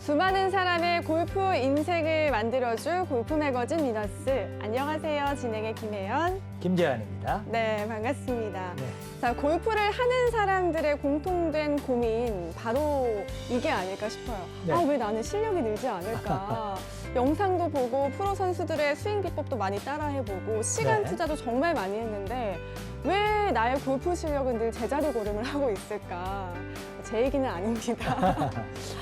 수많은 사람의 골프 인생을 만들어줄 골프 매거진 위너스. 안녕하세요. 진행의 김혜연. 김재환입니다. 네, 반갑습니다. 네. 자, 골프를 하는 사람들의 공통된 고민, 바로 이게 아닐까 싶어요. 네. 아, 왜 나는 실력이 늘지 않을까? 영상도 보고 프로 선수들의 스윙 비법도 많이 따라해보고 시간 네. 투자도 정말 많이 했는데 왜 나의 골프 실력은 늘 제자리 걸음을 하고 있을까? 제 얘기는 아닙니다.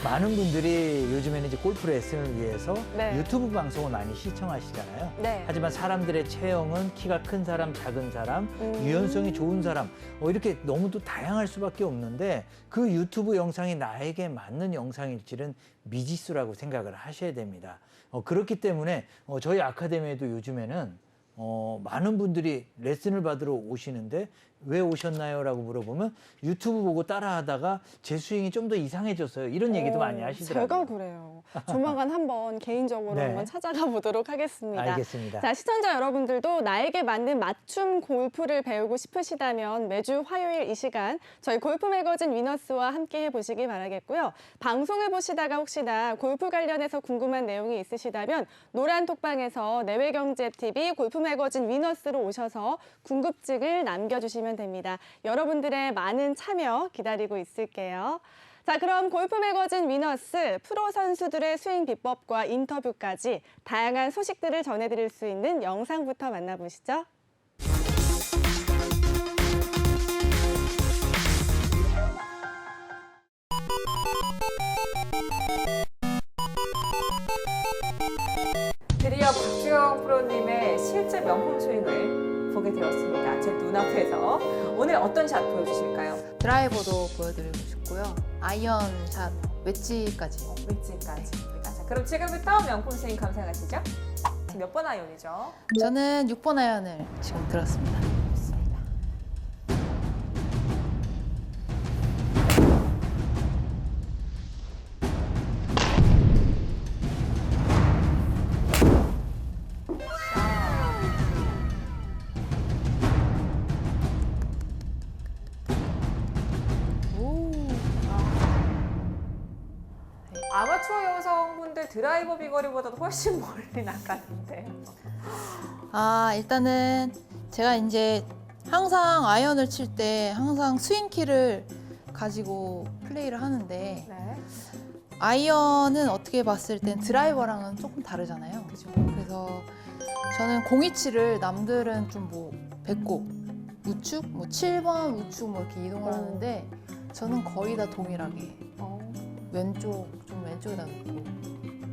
많은 분들이 요즘에는 이제 골프 레슨을 위해서 네. 유튜브 방송을 많이 시청하시잖아요. 네. 하지만 사람들의 체형은 키가 큰 사람, 작은 사람, 유연성이 좋은 사람, 이렇게 너무도 다양할 수밖에 없는데 그 유튜브 영상이 나에게 맞는 영상일지는 미지수라고 생각을 하셔야 됩니다. 그렇기 때문에 저희 아카데미에도 요즘에는 많은 분들이 레슨을 받으러 오시는데 왜 오셨나요? 라고 물어보면 유튜브 보고 따라하다가 제 스윙이 좀 더 이상해졌어요. 이런 얘기도 많이 하시더라고요. 제가 그래요. 조만간 한번 개인적으로 네. 한번 찾아가 보도록 하겠습니다. 알겠습니다. 자, 시청자 여러분들도 나에게 맞는 맞춤 골프를 배우고 싶으시다면 매주 화요일 이 시간 저희 골프 매거진 위너스와 함께 해보시기 바라겠고요. 방송을 보시다가 혹시나 골프 관련해서 궁금한 내용이 있으시다면 노란 톡방에서 내외경제TV 골프 매거진 위너스로 오셔서 궁금증을 남겨주시면 됩니다. 여러분들의 많은 참여 기다리고 있을게요. 자, 그럼 골프 매거진 위너스 프로 선수들의 스윙 비법과 인터뷰까지 다양한 소식들을 전해드릴 수 있는 영상부터 만나보시죠. 드디어 박주영 프로님의 실제 명품 스윙을 보게 되었습니다. 제 눈앞에서. 오늘 어떤 샷 보여주실까요? 드라이버도 보여드리고 싶고요. 아이언샷, 웨지까지. 웨지까지. 자, 그럼 지금부터 명품 스윙 감상하시죠. 지금 몇 번 아이언이죠? 저는 6번 아이언을 지금 들었습니다. 좋습니다. 오. 아마추어 여성분들 드라이버 비거리보다도 훨씬 멀리 나가는데. 일단은 제가 이제 항상 아이언을 칠 때 항상 스윙 키를 가지고 플레이를 하는데 네. 아이언은 어떻게 봤을 땐 드라이버랑은 조금 다르잖아요. 그죠. 그래서 저는 공이치를 남들은 좀 뭐 배꼽, 우측, 뭐 7번 우측 뭐 이렇게 이동을 하는데 저는 거의 다 동일하게 왼쪽, 좀 왼쪽에다 놓고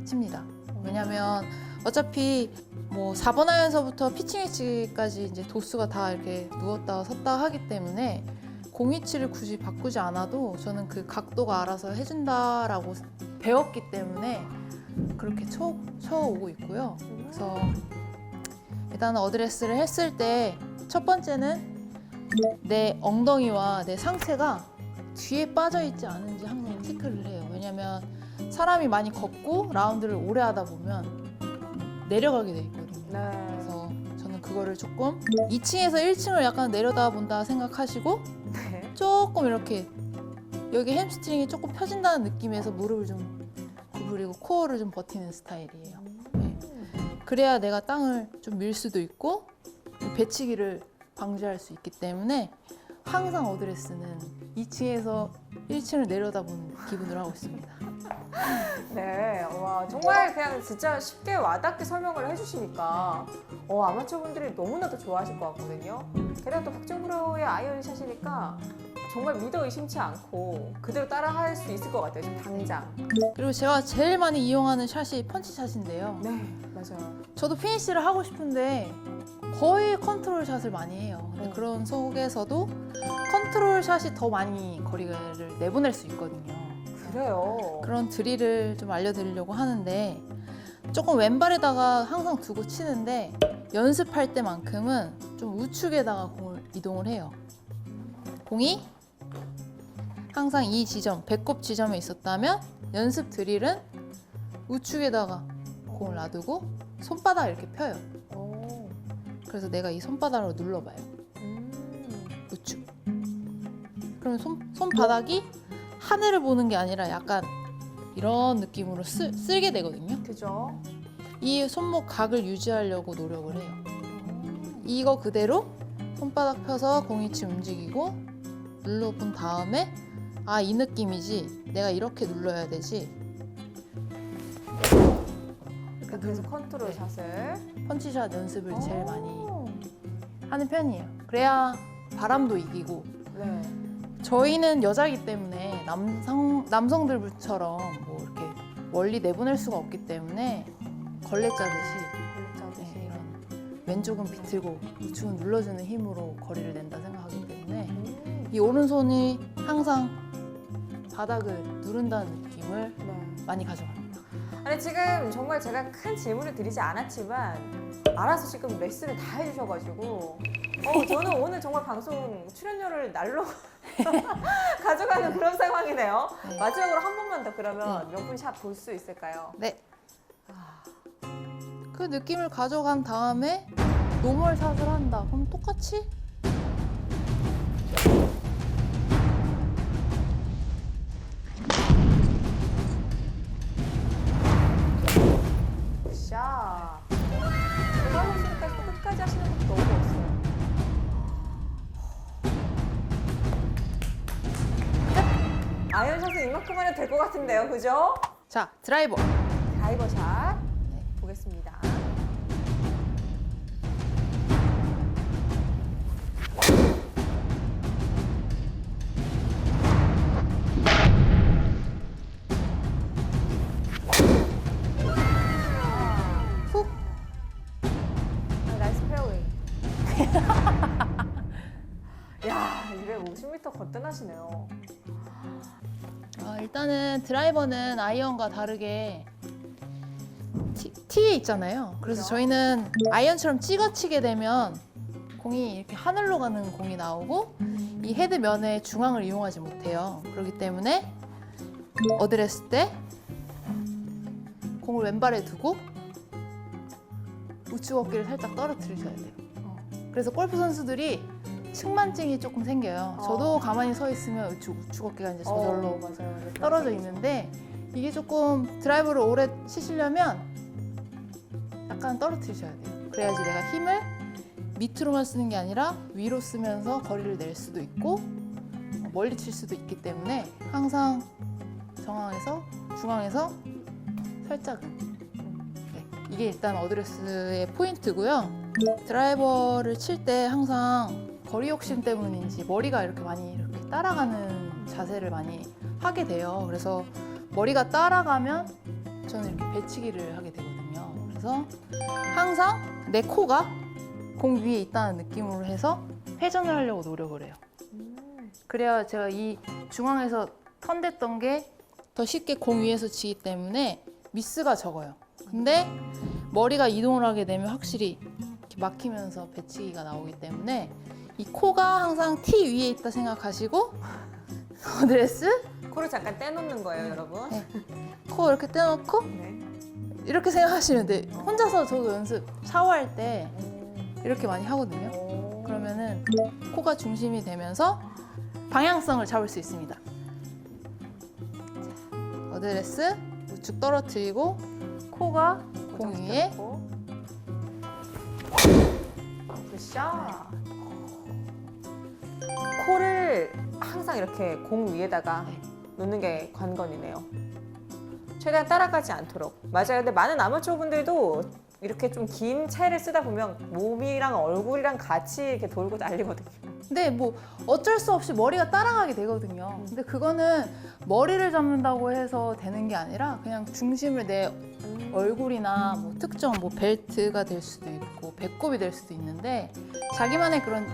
칩니다. 왜냐면 어차피 뭐 4번 아이언서부터 피칭 웨지까지 이제 도수가 다 이렇게 누웠다 섰다 하기 때문에 공이치를 굳이 바꾸지 않아도 저는 그 각도가 알아서 해준다라고 배웠기 때문에 그렇게 쳐오고 있고요. 그래서 일단 어드레스를 했을 때 첫 번째는 내 엉덩이와 내 상체가 뒤에 빠져 있지 않은지 항상 체크를 해요. 왜냐면 사람이 많이 걷고 라운드를 오래 하다 보면 내려가게 돼 있거든요. 네. 그래서 저는 그거를 조금 2층에서 1층을 약간 내려다본다 생각하시고 네. 조금 이렇게 여기 햄스트링이 조금 펴진다는 느낌에서 무릎을 좀 구부리고 코어를 좀 버티는 스타일이에요. 네. 그래야 내가 땅을 좀 밀 수도 있고 배치기를 방지할 수 있기 때문에 항상 어드레스는 2층에서 1층을 내려다보는 기분으로 하고 있습니다. 네, 와 정말 그냥 진짜 쉽게 와닿게 설명을 해주시니까 아마추어분들이 너무나도 좋아하실 것 같거든요. 게다가 또 박주영 프로의 아이언샷이니까 정말 믿어 의심치 않고 그대로 따라할 수 있을 것 같아요, 지금 당장. 그리고 제가 제일 많이 이용하는 샷이 펀치샷인데요. 네, 맞아요. 저도 피니시를 하고 싶은데 거의 컨트롤 샷을 많이 해요. 근데 그런 속에서도 컨트롤 샷이 더 많이 거리를 내보낼 수 있거든요. 그래요. 그런 드릴을 좀 알려드리려고 하는데 조금 왼발에다가 항상 두고 치는데 연습할 때만큼은 좀 우측에다가 공을 이동을 해요. 공이 항상 이 지점, 배꼽 지점에 있었다면 연습 드릴은 우측에다가 공을 놔두고 손바닥 이렇게 펴요. 오. 그래서 내가 이 손바닥으로 눌러봐요. 우측. 그럼 손바닥이 하늘을 보는 게 아니라 약간 이런 느낌으로 쓸게 되거든요. 그죠? 이 손목 각을 유지하려고 노력을 해요. 이거 그대로 손바닥 펴서 공이치 움직이고 눌러본 다음에 아, 이 느낌이지. 내가 이렇게 눌러야 되지. 그래서 컨트롤 네. 샷을. 펀치샷 연습을 제일 많이 오. 하는 편이에요. 그래야 바람도 이기고. 네. 저희는 여자이기 때문에 남성들처럼 뭐 이렇게 멀리 내보낼 수가 없기 때문에 걸레 짜듯이 네, 이런 왼쪽은 비틀고 우측은 눌러주는 힘으로 거리를 낸다 생각하기 때문에 이 오른손이 항상 바닥을 누른다는 느낌을 네. 많이 가져갑니다. 아니 지금 정말 제가 큰 질문을 드리지 않았지만 알아서 지금 레슨을 다 해주셔가지고 저는 오늘 정말 방송 출연료를 날로 가져가는 그런 상황이네요. 네. 마지막으로 한 번만 더 그러면 명품 샷 볼 수 있을까요? 네. 아, 그 느낌을 가져간 다음에 노멀 샷을 한다. 그럼 똑같이 샷. 제가 하고 있으니까 또 끝까지 하시는 것도 너무 멋있어요. 아이언샷은 이만큼 하면 될 것 같은데요, 그죠? 자, 드라이버. 드라이버 샷 네. 보겠습니다. 훅. 아, 나이스 페어웨이. 야, 250m 거뜬하시네요. 일단은 드라이버는 아이언과 다르게 티에 있잖아요. 그래서 그죠? 저희는 아이언처럼 찍어치게 되면 공이 이렇게 하늘로 가는 공이 나오고 이 헤드 면의 중앙을 이용하지 못해요. 그렇기 때문에 어드레스 때 공을 왼발에 두고 우측 어깨를 살짝 떨어뜨리셔야 돼요. 그래서 골프 선수들이 측만증이 조금 생겨요. 저도 가만히 서 있으면 우측 어깨가 이제 저절로 맞아요. 떨어져 있는데 이게 조금 드라이버를 오래 치시려면 약간 떨어뜨리셔야 돼요. 그래야지 내가 힘을 밑으로만 쓰는 게 아니라 위로 쓰면서 거리를 낼 수도 있고 멀리 칠 수도 있기 때문에 항상 중앙에서 살짝은 네, 이게 일단 어드레스의 포인트고요. 드라이버를 칠 때 항상 거리 욕심 때문인지 머리가 이렇게 많이 이렇게 따라가는 자세를 많이 하게 돼요. 그래서 머리가 따라가면 저는 이렇게 배치기를 하게 되거든요. 그래서 항상 내 코가 공 위에 있다는 느낌으로 해서 회전을 하려고 노력을 해요. 그래야 제가 이 중앙에서 턴됐던 게 더 쉽게 공 위에서 치기 때문에 미스가 적어요. 근데 머리가 이동을 하게 되면 확실히 이렇게 막히면서 배치기가 나오기 때문에 이 코가 항상 티 위에 있다 생각하시고 어드레스 코를 잠깐 떼놓는 거예요, 여러분. 네. 코 이렇게 떼놓고 네. 이렇게 생각하시면 돼. 혼자서 저도 연습 샤워할 때 이렇게 많이 하거든요. 그러면은 코가 중심이 되면서 방향성을 잡을 수 있습니다. 어드레스 우측 떨어뜨리고 코가 공 위에 굿샷. 코를 항상 이렇게 공 위에다가 네. 놓는 게 관건이네요. 최대한 따라가지 않도록. 맞아요. 근데 많은 아마추어 분들도 이렇게 좀 긴 채를 쓰다 보면 몸이랑 얼굴이랑 같이 이렇게 돌고 날리거든요. 근데 뭐 어쩔 수 없이 머리가 따라가게 되거든요. 근데 그거는 머리를 잡는다고 해서 되는 게 아니라 그냥 중심을 내 얼굴이나 뭐 특정 뭐 벨트가 될 수도 있고 배꼽이 될 수도 있는데 자기만의 그런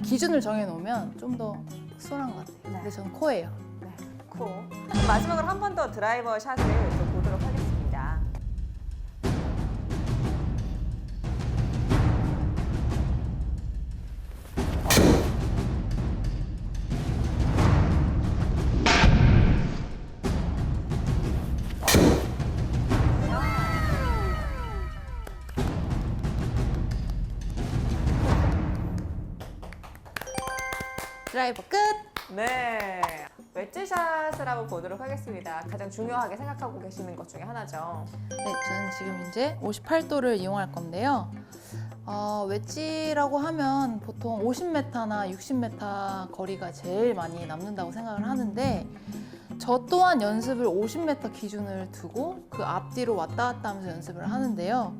기준을 정해놓으면 좀 더 수월한 것 같아요. 근데 저는 코예요. 네, 코. 마지막으로 한 번 더 드라이버 샷을 좀 보도록 하겠습니다. 드라이버 끝! 네. 웨지샷을 것을 한번 보도록 하겠습니다. 가장 중요하게 생각하고 계시는 것 중에 하나죠. 네, 저는 지금 이제 58도를 이용할 건데요. 웨지라고 하면 보통 50m나 60m 거리가 제일 많이 남는다고 생각을 하는데 저 또한 연습을 50m 기준을 두고 그 앞뒤로 왔다 갔다 하면서 연습을 하는데요.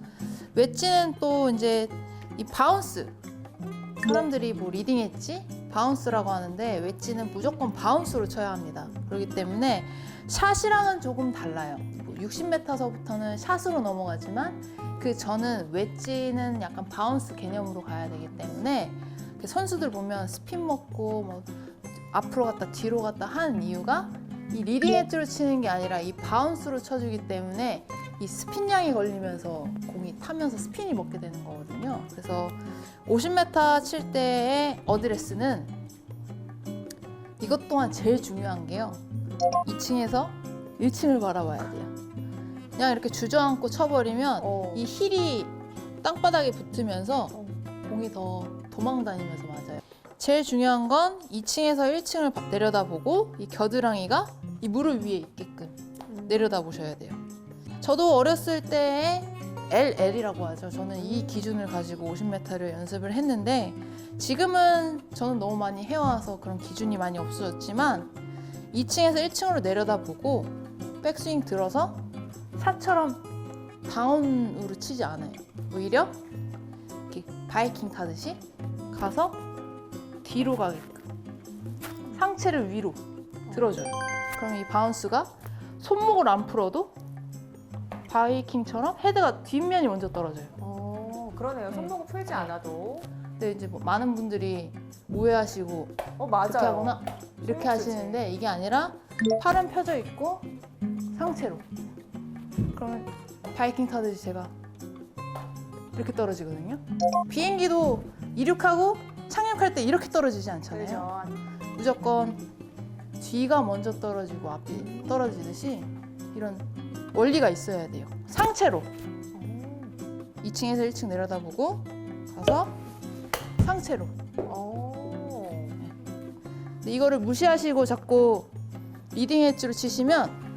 웨지는 또 이제 이 바운스, 사람들이 뭐 리딩 엣지, 바운스라고 하는데 웨지는 무조건 바운스로 쳐야 합니다. 그렇기 때문에 샷이랑은 조금 달라요. 60m서부터는 샷으로 넘어가지만 그 저는 웨지는 약간 바운스 개념으로 가야 되기 때문에 선수들 보면 스핀 먹고 뭐 앞으로 갔다 뒤로 갔다 하는 이유가 이 리딩 엣지로 치는 게 아니라 이 바운스로 쳐주기 때문에 이 스핀량이 걸리면서 공이 타면서 스핀이 먹게 되는 거거든요. 그래서 50m 칠 때의 어드레스는 이것 또한 제일 중요한 게요. 2층에서 1층을 바라봐야 돼요. 그냥 이렇게 주저앉고 쳐버리면 이 힐이 땅바닥에 붙으면서 공이 더 도망 다니면서 맞아요. 제일 중요한 건 2층에서 1층을 내려다보고 이 겨드랑이가 이 무릎 위에 있게끔 내려다보셔야 돼요. 저도 어렸을 때에 LL이라고 하죠. 저는 이 기준을 가지고 50m를 연습을 했는데 지금은 저는 너무 많이 해와서 그런 기준이 많이 없어졌지만 2층에서 1층으로 내려다보고 백스윙 들어서 샷처럼 다운으로 치지 않아요. 오히려 이렇게 바이킹 타듯이 가서 뒤로 가게끔 상체를 위로 들어줘요. 그럼 이 바운스가 손목을 안 풀어도 바이킹처럼 헤드가 뒷면이 먼저 떨어져요. 그러네요. 손목을 풀지 않아도. 근데 이제 뭐 많은 분들이 오해하시고 맞아요. 이렇게 하거나 이렇게 신경 쓰지. 하시는데 이게 아니라 팔은 펴져 있고 상체로. 그러면 바이킹 타듯이 제가 이렇게 떨어지거든요. 비행기도 이륙하고 착륙할 때 이렇게 떨어지지 않잖아요. 그렇죠. 무조건 뒤가 먼저 떨어지고 앞이 떨어지듯이 이런 원리가 있어야 돼요. 상체로 2층에서 1층 내려다보고 가서 상체로. 근데 이거를 무시하시고 자꾸 리딩 엣지로 치시면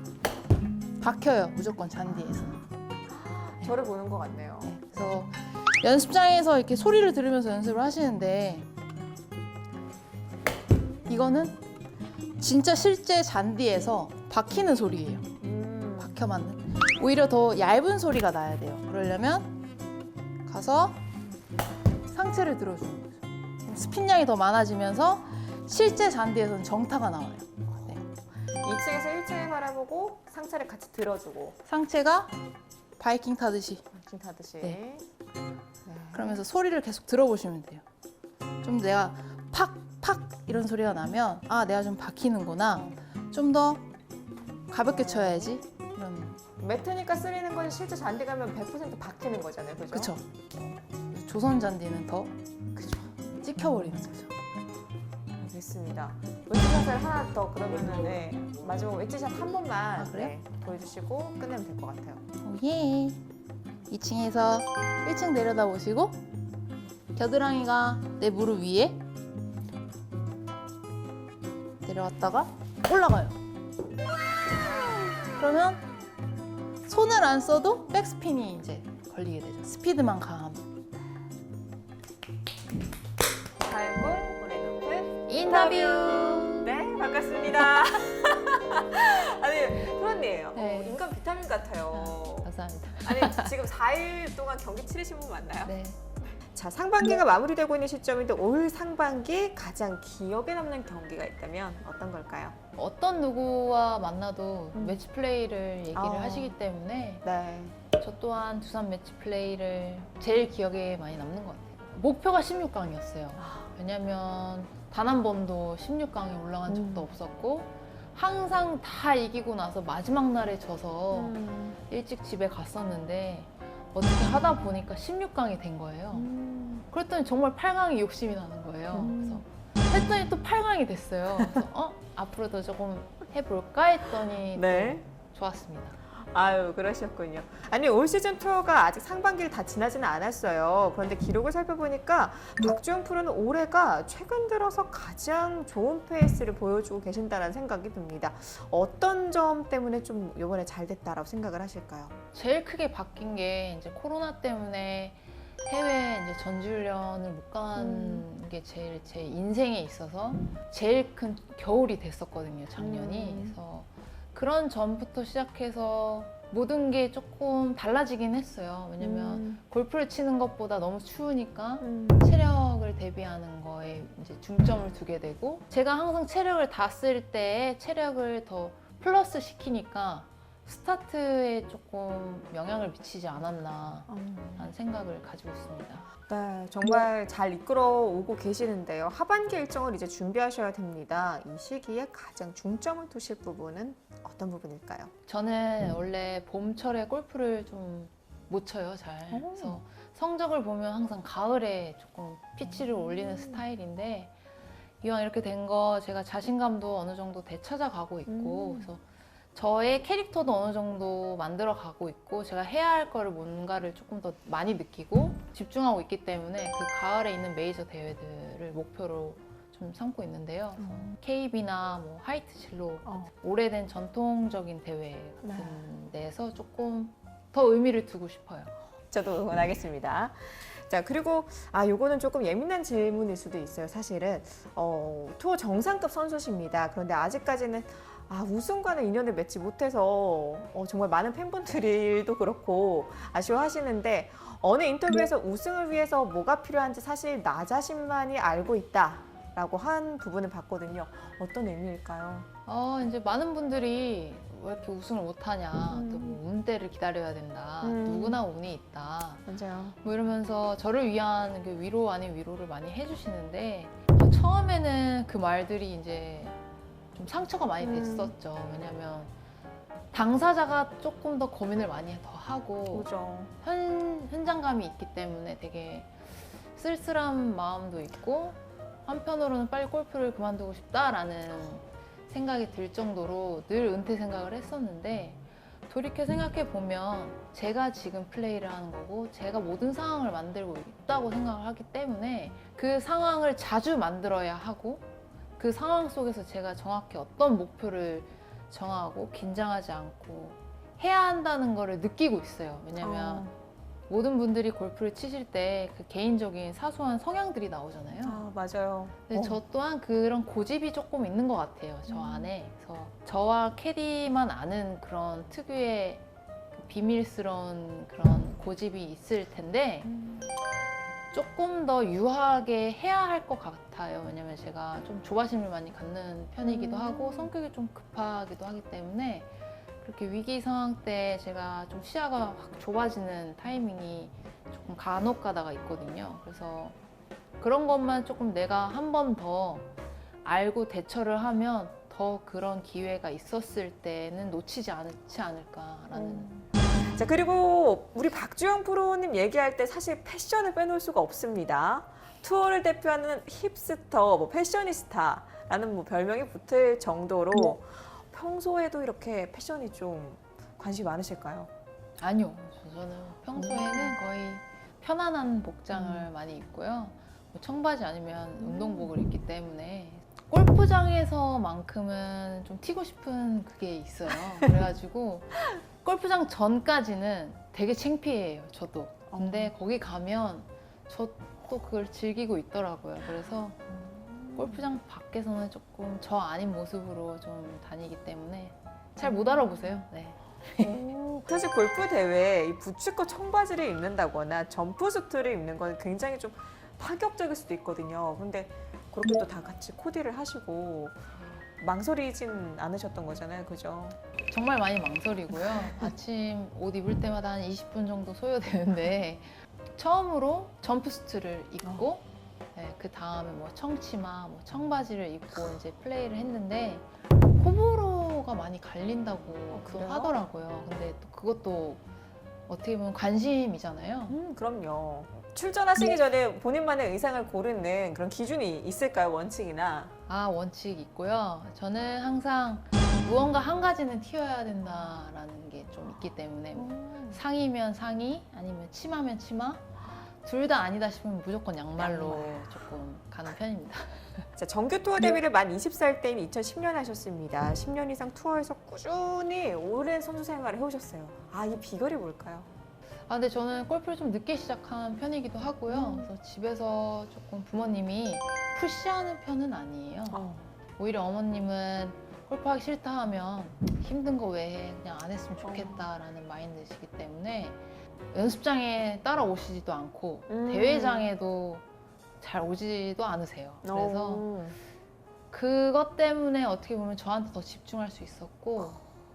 박혀요. 무조건 잔디에서. 저를 보는 것 같네요. 그래서 연습장에서 이렇게 소리를 들으면서 연습을 하시는데 이거는 진짜 실제 잔디에서 박히는 소리예요. 박혀 맞는. 오히려 더 얇은 소리가 나야 돼요. 그러려면 가서 상체를 들어주는 거죠. 스핀량이 더 많아지면서 실제 잔디에서는 정타가 나와요. 네. 2층에서 1층을 바라보고 상체를 같이 들어주고 상체가 바이킹 타듯이 바이킹 타듯이. 네. 그러면서 소리를 계속 들어보시면 돼요. 좀 내가 팍팍 이런 소리가 나면 아 내가 좀 박히는구나. 좀 더 가볍게 쳐야지. 이런. 매트니까 쓰리는 건 실제 잔디 가면 100% 박히는 거잖아요. 그죠? 그쵸? 조선 잔디는 더 찍혀버리는 거죠. 알겠습니다. 웨지샷을 하나 더 그러면은 마지막 웨지샷 한 번만 그래요? 보여주시고 끝내면 될 것 같아요. 예. 2층에서 1층 내려다 보시고 겨드랑이가 내 무릎 위에 내려왔다가 올라가요. 그러면 손을 안 써도 백스핀이 이제 걸리게 되죠. 스피드만 강하면. 다음은 우리 높은 인터뷰. 네, 반갑습니다. 아니, 프로님, 네. 인간 비타민 같아요. 감사합니다. 아니, 지금 4일 동안 경기 치르신 분 맞나요? 네. 자, 상반기가 마무리되고 있는 시점인데 올 상반기 가장 기억에 남는 경기가 있다면 어떤 걸까요? 어떤 누구와 만나도 매치 플레이를 얘기를 하시기 때문에 네. 저 또한 두산 매치 플레이를 제일 기억에 많이 남는 것 같아요. 목표가 16강이었어요. 왜냐면 단 한 번도 16강에 올라간 적도 없었고 항상 다 이기고 나서 마지막 날에 져서 일찍 집에 갔었는데 어떻게 하다 보니까 16강이 된 거예요. 그랬더니 정말 8강이 욕심이 나는 거예요. 그래서 했더니 또 8강이 됐어요. 그래서 앞으로도 조금 해볼까 했더니 네. 좋았습니다. 아유, 그러셨군요. 아니, 올 시즌 투어가 아직 상반기를 다 지나지는 않았어요. 그런데 기록을 살펴보니까 박주영 프로는 올해가 최근 들어서 가장 좋은 페이스를 보여주고 계신다는 생각이 듭니다. 어떤 점 때문에 좀 이번에 잘 됐다라고 생각을 하실까요? 제일 크게 바뀐 게 이제 코로나 때문에 해외 이제 전지훈련을 못 간 게 제일 제 인생에 있어서 제일 큰 겨울이 됐었거든요, 작년이. 그래서 그런 점부터 시작해서 모든 게 조금 달라지긴 했어요. 왜냐면 골프를 치는 것보다 너무 추우니까 체력을 대비하는 거에 이제 중점을 두게 되고, 제가 항상 체력을 다 쓸 때 체력을 더 플러스 시키니까 스타트에 조금 영향을 미치지 않았나 라는 생각을 가지고 있습니다. 네, 정말 잘 이끌어오고 계시는데요. 하반기 일정을 이제 준비하셔야 됩니다. 이 시기에 가장 중점을 두실 부분은 어떤 부분일까요? 저는 원래 봄철에 골프를 좀 못 쳐요, 잘. 그래서 성적을 보면 항상 가을에 조금 피치를 올리는 스타일인데, 이왕 이렇게 된 거 제가 자신감도 어느 정도 되찾아가고 있고, 그래서 저의 캐릭터도 어느 정도 만들어 가고 있고, 제가 해야 할 거를 뭔가를 조금 더 많이 느끼고 집중하고 있기 때문에 그 가을에 있는 메이저 대회들을 목표로 좀 삼고 있는데요. KB나 뭐 화이트 진로 오래된 전통적인 대회 같은 데에서 조금 더 의미를 두고 싶어요. 저도 응원하겠습니다. 자, 그리고 요거는 조금 예민한 질문일 수도 있어요. 사실은 투어 정상급 선수십니다. 그런데 아직까지는 우승과는 인연을 맺지 못해서 정말 많은 팬분들도 그렇고 아쉬워하시는데, 어느 인터뷰에서 우승을 위해서 뭐가 필요한지 사실 나 자신만이 알고 있다라고 한 부분을 봤거든요. 어떤 의미일까요? 이제 많은 분들이 왜 이렇게 우승을 못하냐, 또 뭐 운대를 기다려야 된다, 누구나 운이 있다, 맞아요. 뭐 이러면서 저를 위한 그 위로 아닌 위로를 많이 해주시는데, 처음에는 그 말들이 이제 좀 상처가 많이 됐었죠. 왜냐면 당사자가 조금 더 고민을 많이 더 하고 그죠. 현장감이 있기 때문에 되게 쓸쓸한 마음도 있고, 한편으로는 빨리 골프를 그만두고 싶다라는 생각이 들 정도로 늘 은퇴 생각을 했었는데, 돌이켜 생각해 보면 제가 지금 플레이를 하는 거고 제가 모든 상황을 만들고 있다고 생각을 하기 때문에, 그 상황을 자주 만들어야 하고, 그 상황 속에서 제가 정확히 어떤 목표를 정하고 긴장하지 않고 해야 한다는 거를 느끼고 있어요. 왜냐면 모든 분들이 골프를 치실 때 그 개인적인 사소한 성향들이 나오잖아요. 맞아요. 근데 저 또한 그런 고집이 조금 있는 것 같아요, 저 안에. 그래서 저와 캐디만 아는 그런 특유의 그 비밀스러운 그런 고집이 있을 텐데, 조금 더 유하게 해야 할 것 같아요. 왜냐면 제가 좀 조바심을 많이 갖는 편이기도 하고 성격이 좀 급하기도 하기 때문에, 그렇게 위기 상황 때 제가 좀 시야가 확 좁아지는 타이밍이 조금 간혹 가다가 있거든요. 그래서 그런 것만 조금 내가 한 번 더 알고 대처를 하면 더 그런 기회가 있었을 때는 놓치지 않지 않을까라는. 자, 그리고 우리 박주영 프로님 얘기할 때 사실 패션을 빼놓을 수가 없습니다. 투어를 대표하는 힙스터, 뭐 패셔니스타라는 뭐 별명이 붙을 정도로 평소에도 이렇게 패션이 좀 관심이 많으실까요? 아니요. 저는 평소에는 거의 편안한 복장을 많이 입고요. 뭐 청바지 아니면 운동복을 입기 때문에 골프장에서만큼은 좀 튀고 싶은 그게 있어요. 그래가지고 골프장 전까지는 되게 창피해요, 저도. 근데 거기 가면 저 또 그걸 즐기고 있더라고요. 그래서 골프장 밖에서는 조금 저 아닌 모습으로 좀 다니기 때문에 잘 못 알아보세요. 네. 사실 골프 대회에 이 부츠컷 청바지를 입는다거나 점프수트를 입는 건 굉장히 좀 파격적일 수도 있거든요. 근데 그렇게 또 다 같이 코디를 하시고 망설이진 않으셨던 거잖아요, 그죠? 정말 많이 망설이고요. 아침 옷 입을 때마다 한 20분 정도 소요되는데, 처음으로 점프수트를 입고 네, 그 다음에 뭐 청치마, 뭐 청바지를 입고 이제 플레이를 했는데, 호불호가 많이 갈린다고 또 그래요? 하더라고요. 근데 또 그것도 어떻게 보면 관심이잖아요. 그럼요. 출전하시기 전에 본인만의 의상을 고르는 그런 기준이 있을까요, 원칙이나? 원칙 있고요. 저는 항상 무언가 한 가지는 튀어야 된다라는 게 좀 있기 때문에 뭐 상의면 상의 아니면 치마면 치마 둘 다 아니다 싶으면 무조건 양말로 조금 가는 편입니다. 자, 정규 투어 데뷔를 만 20살 때인 2010년 하셨습니다. 10년 이상 투어에서 꾸준히 오랜 선수 생활을 해오셨어요. 아, 이 비결이 뭘까요? 아, 근데 저는 골프를 좀 늦게 시작한 편이기도 하고요. 그래서 집에서 조금 부모님이 푸시하는 편은 아니에요. 오히려 어머님은 골프하기 싫다 하면 힘든 거 왜 해? 그냥 안 했으면 좋겠다라는 마인드시기 때문에 연습장에 따라오시지도 않고 대회장에도 잘 오지도 않으세요. 그래서 그것 때문에 어떻게 보면 저한테 더 집중할 수 있었고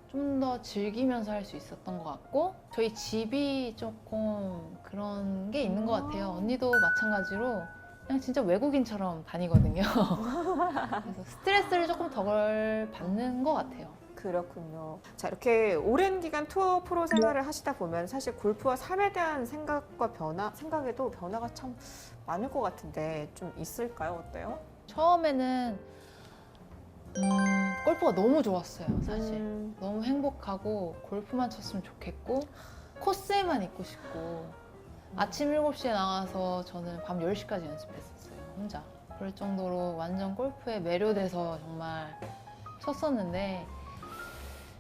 좀 더 즐기면서 할 수 있었던 것 같고 저희 집이 조금 그런 게 있는 것 같아요. 언니도 마찬가지로 그냥 진짜 외국인처럼 다니거든요. 그래서 스트레스를 조금 덜 받는 것 같아요. 그렇군요. 자, 이렇게 오랜 기간 투어 프로 생활을 하시다 보면 사실 골프와 삶에 대한 생각과 생각에도 변화가 참 많을 것 같은데 좀 있을까요? 어때요? 처음에는 골프가 너무 좋았어요, 사실. 너무 행복하고 골프만 쳤으면 좋겠고 코스에만 있고 싶고 아침 7시에 나가서 저는 밤 10시까지 연습했었어요, 혼자. 그럴 정도로 완전 골프에 매료돼서 정말 쳤었는데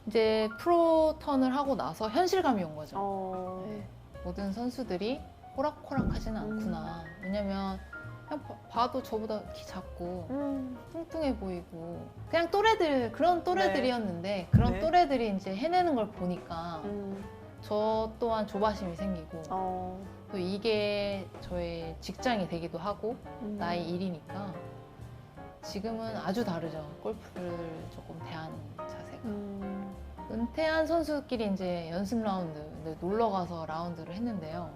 이제 프로 턴을 하고 나서 현실감이 온 거죠. 네. 모든 선수들이 호락호락하지는 않구나. 왜냐면 그냥 봐도 저보다 키 작고 뚱뚱해 보이고 그냥 또래들 그런 또래들이었는데 그런 네. 또래들이 이제 해내는 걸 보니까 저 또한 조바심이 생기고 또 이게 저의 직장이 되기도 하고 나의 일이니까 지금은 아주 다르죠. 골프를 조금 대하는 자세가. 은퇴한 선수끼리 이제 연습 라운드, 놀러 가서 라운드를 했는데요.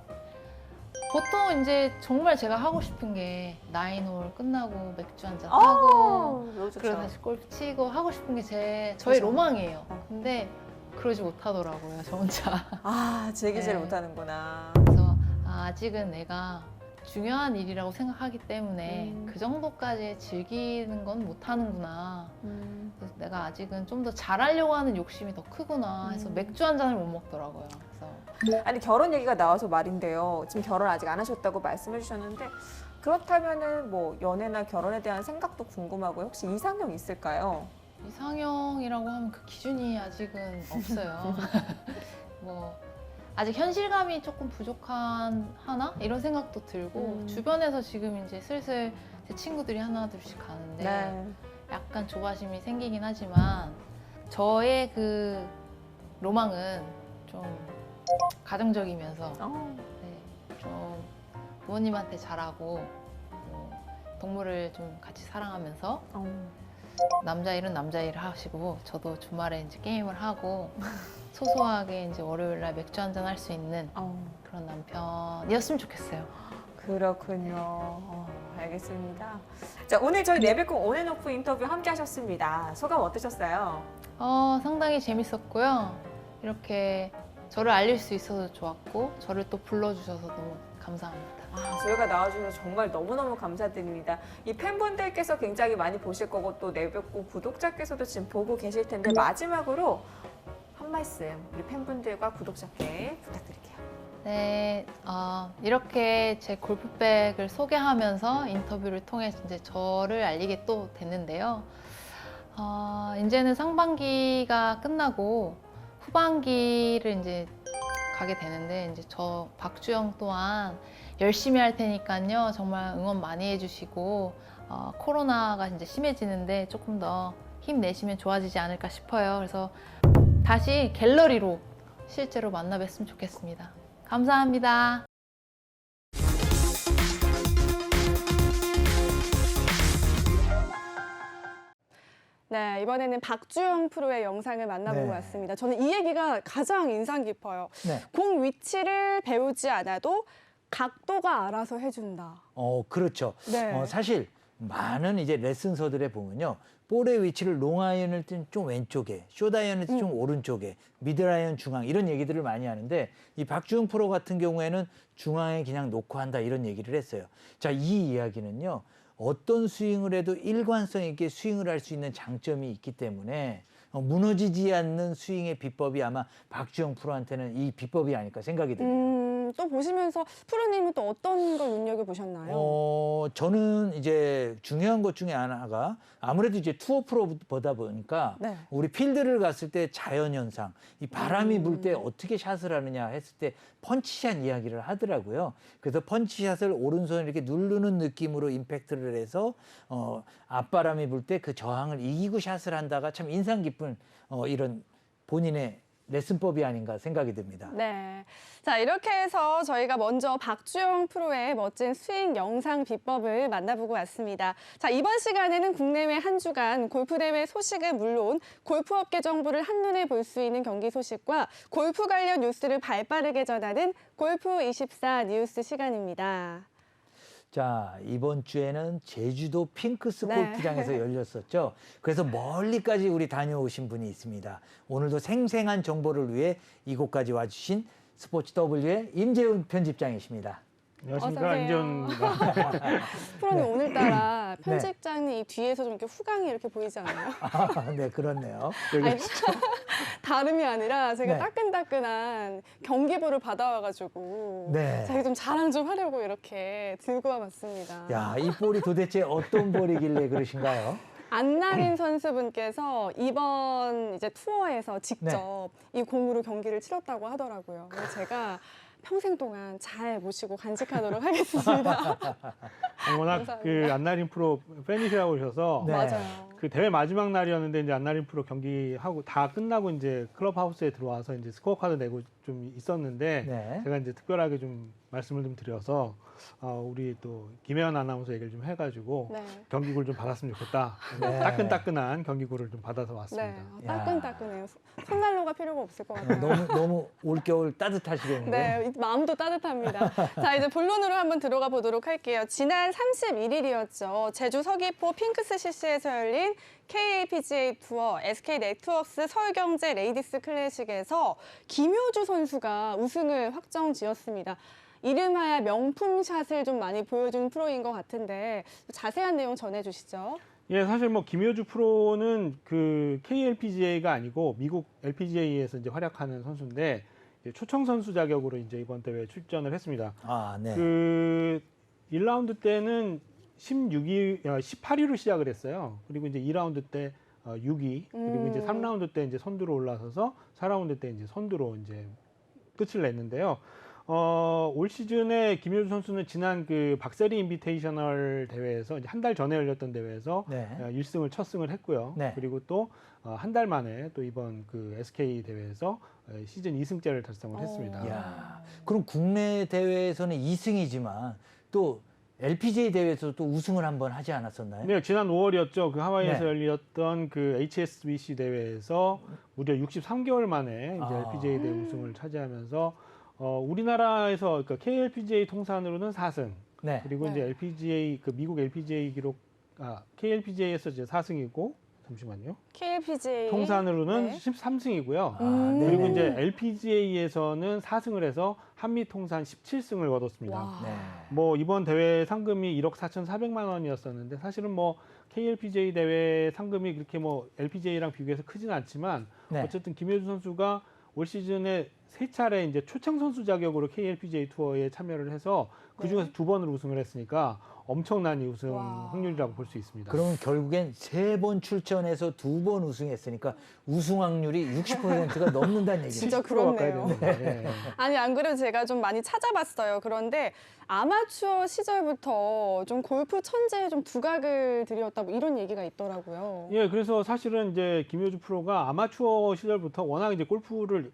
보통 이제 정말 제가 하고 싶은 게 9홀 끝나고 맥주 한잔 하고 그리고 다시 골프 치고 하고 싶은 게 저의 그죠. 로망이에요. 근데 그러지 못하더라고요, 저 혼자. 아, 즐기지를 네. 못하는구나. 그래서 아직은 내가 중요한 일이라고 생각하기 때문에 그 정도까지 즐기는 건 못하는구나. 그래서 내가 아직은 좀 더 잘하려고 하는 욕심이 더 크구나 해서 맥주 한 잔을 못 먹더라고요. 그래서 아니, 결혼 얘기가 나와서 말인데요. 지금 결혼 아직 안 하셨다고 말씀해 주셨는데 그렇다면은 뭐 연애나 결혼에 대한 생각도 궁금하고 혹시 이상형 있을까요? 이상형이라고 하면 그 기준이 아직은 없어요. 뭐 아직 현실감이 조금 부족한 하나 이런 생각도 들고 주변에서 지금 이제 슬슬 제 친구들이 하나 둘씩 가는데 약간 조바심이 생기긴 하지만 저의 그 로망은 좀 가정적이면서 네, 좀 부모님한테 잘하고 동물을 좀 같이 사랑하면서 남자 일은 남자 일을 하시고 저도 주말에 이제 게임을 하고 소소하게 이제 월요일 날 맥주 한잔 할 수 있는 그런 남편이었으면 좋겠어요. 그렇군요. 알겠습니다. 자, 오늘 저희 네베콩 온앤오프 인터뷰 함께 하셨습니다. 소감 어떠셨어요? 상당히 재밌었고요. 이렇게 저를 알릴 수 있어서 좋았고 저를 또 불러주셔서 너무 감사합니다. 저희가 나와주셔서 정말 너무너무 감사드립니다. 이 팬분들께서 굉장히 많이 보실 거고 또 네베콩 구독자께서도 지금 보고 계실 텐데 마지막으로 한 말씀 우리 팬분들과 구독자께 부탁드릴게요. 네, 이렇게 제 골프백을 소개하면서 인터뷰를 통해 이제 저를 알리게 또 됐는데요. 이제는 상반기가 끝나고 후반기를 이제 가게 되는데 이제 저 박주영 또한 열심히 할 테니까요. 정말 응원 많이 해주시고 코로나가 이제 심해지는데 조금 더 힘내시면 좋아지지 않을까 싶어요. 그래서 다시 갤러리로 실제로 만나 뵀으면 좋겠습니다. 감사합니다. 네, 이번에는 박주영 프로의 영상을 만나보고 네. 왔습니다. 저는 이 얘기가 가장 인상 깊어요. 네. 공 위치를 배우지 않아도 각도가 알아서 해준다. 그렇죠. 네. 사실 많은 이제 레슨서들에 보면요. 볼의 위치를 롱아이언을 뜬 좀 왼쪽에, 숏아이언을 뜬 좀 오른쪽에, 미들아이언 중앙 이런 얘기들을 많이 하는데 이 박주영 프로 같은 경우에는 중앙에 그냥 놓고 한다 이런 얘기를 했어요. 자, 이 이야기는요. 어떤 스윙을 해도 일관성 있게 스윙을 할 수 있는 장점이 있기 때문에 무너지지 않는 스윙의 비법이 아마 박주영 프로한테는 이 비법이 아닐까 생각이 드네요. 또 보시면서 프로님은 또 어떤 걸 눈여겨보셨나요? 저는 이제 중요한 것 중에 하나가 아무래도 이제 투어 프로보다 보니까 네. 우리 필드를 갔을 때 자연 현상, 이 바람이 불 때 어떻게 샷을 하느냐 했을 때 펀치샷 이야기를 하더라고요. 그래서 펀치샷을 오른손에 이렇게 누르는 느낌으로 임팩트를 해서 앞바람이 불 때 그 저항을 이기고 샷을 한다가 참 인상 깊은 이런 본인의 레슨법이 아닌가 생각이 듭니다. 네. 자, 이렇게 해서 저희가 먼저 박주영 프로의 멋진 스윙 영상 비법을 만나보고 왔습니다. 자, 이번 시간에는 국내외 한 주간 골프 대회 소식은 물론 골프 업계 정보를 한눈에 볼 수 있는 경기 소식과 골프 관련 뉴스를 발빠르게 전하는 골프24 뉴스 시간입니다. 자, 이번 주에는 제주도 핑크스 네. 골프장에서 열렸었죠. 그래서 멀리까지 우리 다녀오신 분이 있습니다. 오늘도 생생한 정보를 위해 이곳까지 와주신 스포츠 W의 임재훈 편집장이십니다. 안녕하십니까, 어서 오세요. 임재훈입니다. 프로님 오늘따라 네. 편집장님 이 뒤에서 좀 이렇게 후광이 이렇게 보이지 않아요? 네, 그렇네요. 아니, 다름이 아니라 제가 네. 따끈따끈한 경기부를 받아와가지고 네. 제가 좀 자랑 좀 하려고 이렇게 들고 와봤습니다. 야, 이 볼이 도대체 어떤 볼이길래 그러신가요? 안나린 선수분께서 이번 이제 투어에서 직접 네. 이 공으로 경기를 치렀다고 하더라고요. 그래서 제가 평생 동안 잘 모시고 간직하도록 하겠습니다. 워낙 감사합니다. 그 안나린 프로 팬이시라고 오셔서 네. 맞아요. 그 대회 마지막 날이었는데 이제 안나린 프로 경기하고 다 끝나고 이제 클럽하우스에 들어와서 이제 스코어 카드 내고 좀 있었는데 네. 제가 이제 특별하게 좀 말씀을 좀 드려서 우리 또 김혜연 아나운서 얘기를 좀 해가지고 네. 경기구를 좀 받았으면 좋겠다. 네. 따끈따끈한 경기구를 좀 받아서 네, 왔습니다. 따끈따끈해요. 손난로가 필요가 없을 것 같아요. 너무 올겨울 따뜻하시겠는데. 네, 마음도 따뜻합니다. 자, 이제 본론으로 한번 들어가 보도록 할게요. 지난 31일이었죠. 제주 서귀포 핑크스 CC에서 열린 KLPGA 투어 SK 네트워크스 서울경제 레이디스 클래식에서 김효주 선수가 우승을 확정지었습니다. 이름하여 명품샷을 좀 많이 보여준 프로인 것 같은데 자세한 내용 전해주시죠. 예, 사실 뭐 김효주 프로는 그 KLPGA가 아니고 미국 LPGA에서 이제 활약하는 선수인데 이제 초청 선수 자격으로 이제 이번 대회에 출전을 했습니다. 아, 네. 그 1라운드 때는 18위로 시작을 했어요. 그리고 이제 2라운드 때 6위, 그리고 이제 3라운드 때 이제 선두로 올라서서 4라운드 때 이제 선두로 이제 끝을 냈는데요. 올 시즌에 김효주 선수는 지난 그 박세리 인비테이셔널 대회에서 이제 한 달 전에 열렸던 대회에서 네. 1승을 첫 승을 했고요. 네. 그리고 또 한 달 만에 또 이번 그 SK 대회에서 시즌 2승째를 달성을 했습니다. 야, 그럼 국내 대회에서는 2승이지만 또 LPGA 대회에서 또 우승을 한번 하지 않았었나요? 네, 지난 5월이었죠. 그 하와이에서 네. 열렸던 그 HSBC 대회에서 무려 63개월 만에 이제 아. LPGA 대회 우승을 차지하면서 우리나라에서 그러니까 KLPGA 통산으로는 4승. 네. 그리고 네. 이제 LPGA 그 미국 LPGA 기록 KLPGA에서 이제 4승이고 잠시만요. KLPGA 통산으로는 네. 13승이고요. 아, 네. 그리고 이제 LPGA에서는 4승을 해서 한미 통산 17승을 거뒀습니다. 와. 네. 뭐 이번 대회 상금이 1억 4,400만 원이었었는데 사실은 뭐 KLPGA 대회 상금이 그렇게 뭐 LPGA랑 비교해서 크지는 않지만 네. 어쨌든 김효주 선수가 올 시즌에 3차례 이제 초청 선수 자격으로 KLPGA 투어에 참여를 해서 그 중에서 네. 2번을 우승을 했으니까 엄청난 이 우승 와. 확률이라고 볼 수 있습니다. 그러면 결국엔 3번 출전해서 2번 우승했으니까 우승 확률이 60%가 넘는다는 얘기죠. 진짜 그렇네요. 네. 아니 안 그래도 제가 좀 많이 찾아봤어요. 그런데 아마추어 시절부터 좀 골프 천재에 좀 두각을 들였다고 이런 얘기가 있더라고요. 예, 그래서 사실은 이제 김효주 프로가 아마추어 시절부터 워낙 이제 골프를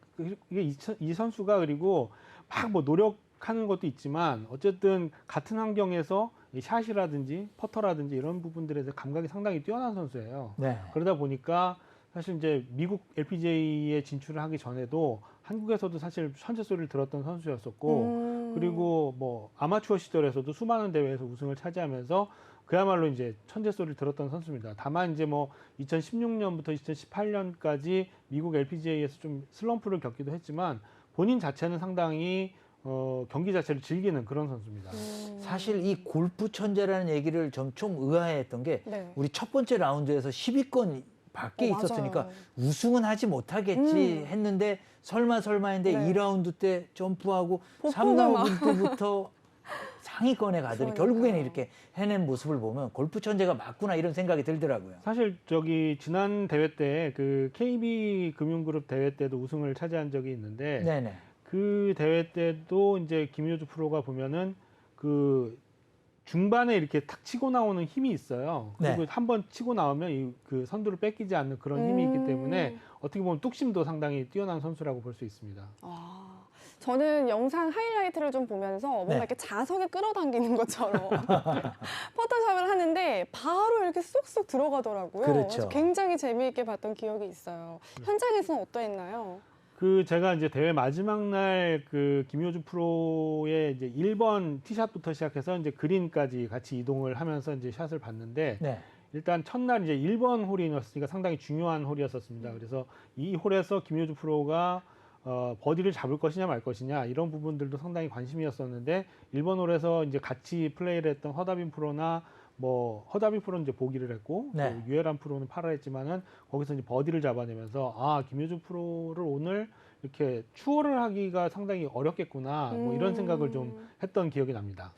이게 이 선수가 그리고 막 뭐 노력하는 것도 있지만 어쨌든 같은 환경에서 이 샷이라든지 퍼터라든지 이런 부분들에서 감각이 상당히 뛰어난 선수예요. 네. 그러다 보니까 사실 이제 미국 LPGA에 진출을 하기 전에도 한국에서도 사실 천재 소리를 들었던 선수였었고 그리고 뭐 아마추어 시절에서도 수많은 대회에서 우승을 차지하면서 그야말로 이제 천재 소리를 들었던 선수입니다. 다만 이제 뭐 2016년부터 2018년까지 미국 LPGA에서 좀 슬럼프를 겪기도 했지만 본인 자체는 상당히 경기 자체를 즐기는 그런 선수입니다. 사실 이 골프 천재라는 얘기를 좀 의아해했던 게 네. 우리 첫 번째 라운드에서 10위권 밖에 맞아요. 있었으니까 우승은 하지 못하겠지 했는데 설마 했는데 네. 2라운드 때 점프하고 보폭을 3라운드부터 상위권에 가더니 그러니까요. 결국에는 이렇게 해낸 모습을 보면 골프 천재가 맞구나 이런 생각이 들더라고요. 사실 저기 지난 대회 때 그 KB 금융그룹 대회 때도 우승을 차지한 적이 있는데 네네. 그 대회 때도 이제 김효주 프로가 보면은 그 중반에 이렇게 탁 치고 나오는 힘이 있어요. 그리고 네. 한번 치고 나오면 그 선두를 뺏기지 않는 그런 힘이 있기 때문에 어떻게 보면 뚝심도 상당히 뛰어난 선수라고 볼 수 있습니다. 아, 저는 영상 하이라이트를 좀 보면서 뭔가 네. 이렇게 자석에 끌어당기는 것처럼 포토샵을 하는데 바로 이렇게 쏙쏙 들어가더라고요. 그렇죠. 그래서 굉장히 재미있게 봤던 기억이 있어요. 현장에서는 어떠했나요? 그 제가 이제 대회 마지막 날 그 김효주 프로의 이제 1번 티샷부터 시작해서 이제 그린까지 같이 이동을 하면서 이제 샷을 봤는데 네. 일단 첫날 이제 1번 홀이었으니까 상당히 중요한 홀이었었습니다. 그래서 이 홀에서 김효주 프로가 버디를 잡을 것이냐 말 것이냐 이런 부분들도 상당히 관심이었었는데 1번 홀에서 이제 같이 플레이를 했던 허다빈 프로나 뭐 허다빈 프로는 이제 보기를 했고 네. 또 유해란 프로는 파를 했지만은 거기서 이제 버디를 잡아내면서 아 김효주 프로를 오늘 이렇게 추월을 하기가 상당히 어렵겠구나 뭐 이런 생각을 좀 했던 기억이 납니다.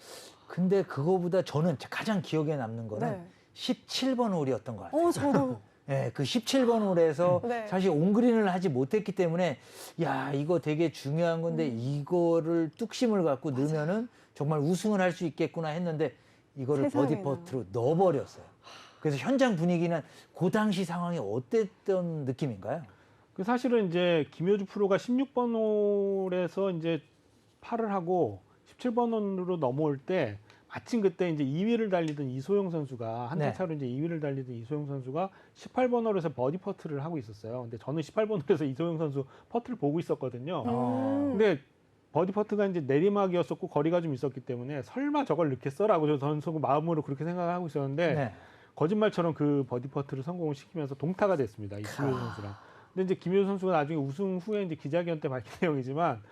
근데 그거보다 저는 가장 기억에 남는 거는 네. 17번 홀이었던 것 같아요. 저도. 네, 그 17번 홀에서 네. 사실 온그린을 하지 못했기 때문에 야 이거 되게 중요한 건데 이거를 뚝심을 갖고 넣으면은 정말 우승을 할 수 있겠구나 했는데 이거를 버디 세상에나. 퍼트로 넣어버렸어요. 그래서 현장 분위기는 그 당시 상황이 어땠던 느낌인가요? 그 사실은 이제 김효주 프로가 16번 홀에서 이제 파를 하고 17번 홀로 넘어올 때 마침 그때 이제 2위를 달리던 이소영 선수가 한타 네. 차로 이제 2위를 달리던 이소영 선수가 18번 홀에서 버디 퍼트를 하고 있었어요. 근데 저는 18번 홀에서 이소영 선수 퍼트를 보고 있었거든요. 근데 버디 퍼트가 이제 내리막이었었고 거리가 좀 있었기 때문에 설마 저걸 넣겠어라고 저는 속으로 마음으로 그렇게 생각하고 있었는데 네. 거짓말처럼 그 버디 퍼트를 성공을 시키면서 동타가 됐습니다. 이소영 선수랑. 근데 이제 김효주 선수가 나중에 우승 후에 이제 기자회견 때 밝힌 내용이지만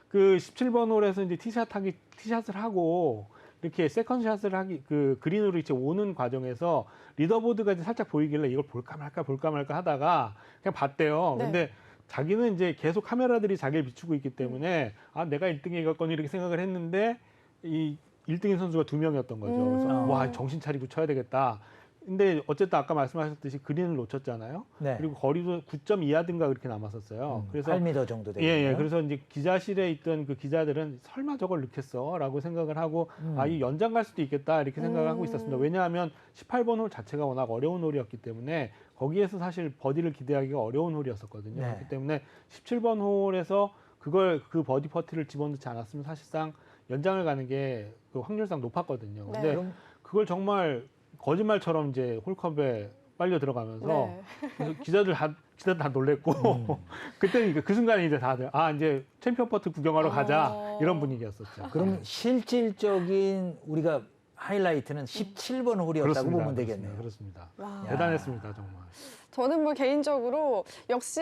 그 17번 홀에서 이제 티샷을 하고 이렇게 세컨샷을 하기 그 그린으로 이제 오는 과정에서 리더보드가 이제 살짝 보이길래 이걸 볼까 말까 하다가 그냥 봤대요. 네. 근데 자기는 이제 계속 카메라들이 자기를 비추고 있기 때문에 아 내가 1등이겠거니 이렇게 생각을 했는데 이 1등인 선수가 2명이었던 거죠. 그래서 와 정신 차리고 쳐야 되겠다. 근데 어쨌든 아까 말씀하셨듯이 그린을 놓쳤잖아요. 네. 그리고 거리도 9.2야드인가 그렇게 남았었어요. 그래서 8m 정도 되요 예. 그래서 이제 기자실에 있던 그 기자들은 설마 저걸 넣겠어라고 생각을 하고 아, 이 연장 갈 수도 있겠다 이렇게 생각을 하고 있었습니다. 왜냐하면 18번 홀 자체가 워낙 어려운 홀이었기 때문에 거기에서 사실 버디를 기대하기가 어려운 홀이었었거든요. 네. 그렇기 때문에 17번 홀에서 그 버디 퍼트를 집어넣지 않았으면 사실상 연장을 가는 게 그 확률상 높았거든요. 근데 네. 그럼 그걸 거짓말처럼 이제 홀컵에 빨려 들어가면서 네. 그래서 기자들 다 놀랬고 그때 그 순간에 이제 다들 이제 챔피언 퍼트 구경하러 가자 이런 분위기였었죠. 그럼 실질적인 우리가 하이라이트는 17번 홀이었다고 보면 되겠네요. 그렇습니다. 와. 대단했습니다 정말. 저는 뭐 개인적으로 역시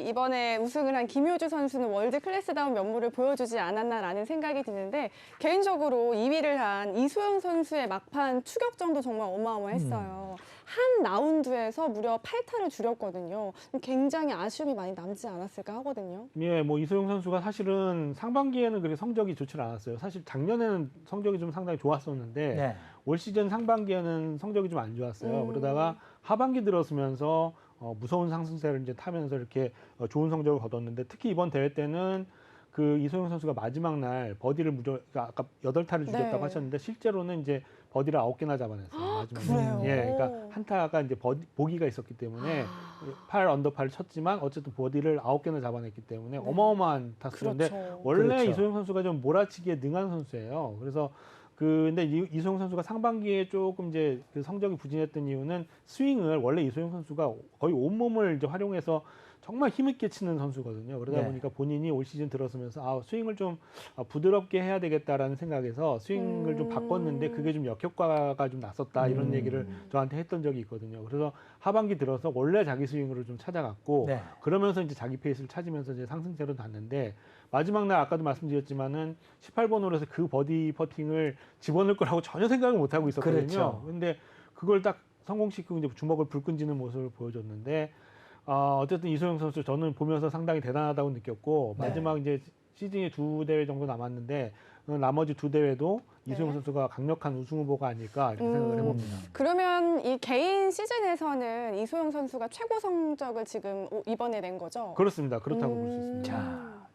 이번에 우승을 한 김효주 선수는 월드 클래스다운 면모를 보여주지 않았나라는 생각이 드는데 개인적으로 2위를 한 이소영 선수의 막판 추격전도 정말 어마어마했어요. 한 라운드에서 무려 8타를 줄였거든요. 굉장히 아쉬움이 많이 남지 않았을까 하거든요. 예, 뭐 이소영 선수가 사실은 상반기에는 그렇게 성적이 좋지 않았어요. 사실 작년에는 성적이 좀 상당히 좋았었는데 네. 올 시즌 상반기에는 성적이 좀 안 좋았어요. 그러다가 하반기 들어서면서 무서운 상승세를 이제 타면서 이렇게 좋은 성적을 거뒀는데 특히 이번 대회 때는 그 이소영 선수가 마지막 날 버디를 그러니까 아까 8타를 죽였다고 네. 하셨는데 실제로는 이제 버디를 9개나 잡아냈어요. 마지막 그래요? 날. 예, 그러니까 한타가 이제 보기가 있었기 때문에 8 언더파를 쳤지만 어쨌든 버디를 9개나 잡아냈기 때문에 어마어마한 타수인데 그렇죠. 원래 그렇죠. 이소영 선수가 좀 몰아치기에 능한 선수예요. 그래서 근데 이소영 선수가 상반기에 조금 이제 그 성적이 부진했던 이유는 스윙을 원래 이소영 선수가 거의 온몸을 이제 활용해서 정말 힘있게 치는 선수거든요. 그러다 네. 보니까 본인이 올 시즌 들어서면서 스윙을 좀 부드럽게 해야 되겠다라는 생각에서 스윙을 좀 바꿨는데 그게 좀 역효과가 좀 났었다 이런 얘기를 저한테 했던 적이 있거든요. 그래서 하반기 들어서 원래 자기 스윙으로 좀 찾아갔고 네. 그러면서 이제 자기 페이스를 찾으면서 이제 상승세로 갔는데 마지막 날 아까도 말씀드렸지만은 18번 홀에서 그 버디 퍼팅을 집어넣을 거라고 전혀 생각을 못 하고 있었거든요. 그렇죠. 근데 그걸 딱 성공시키고 이제 주먹을 불 끈지는 모습을 보여줬는데 어쨌든 이소영 선수 저는 보면서 상당히 대단하다고 느꼈고 네. 마지막 이제 시즌이 2대회 정도 남았는데 나머지 2대회도 이소영 네. 선수가 강력한 우승 후보가 아닐까 이렇게 생각을 해봅니다. 그러면 이 개인 시즌에서는 이소영 선수가 최고 성적을 지금 이번에 낸 거죠? 그렇습니다. 그렇다고 볼 수 있습니다. 자,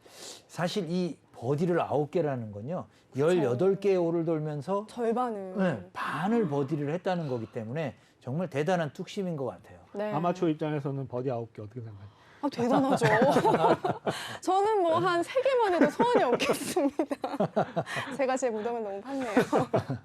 사실 이 버디를 9개라는 건요. 18개의 홀을 돌면서 절반을. 네, 반을 버디를 했다는 거기 때문에 정말 대단한 뚝심인 것 같아요. 네. 아마추어 입장에서는 버디 9개 어떻게 생각하세요? 아, 대단하죠. 저는 뭐 한 3개만 해도 소원이 없겠습니다. 제가 제 무덤을 너무 팠네요.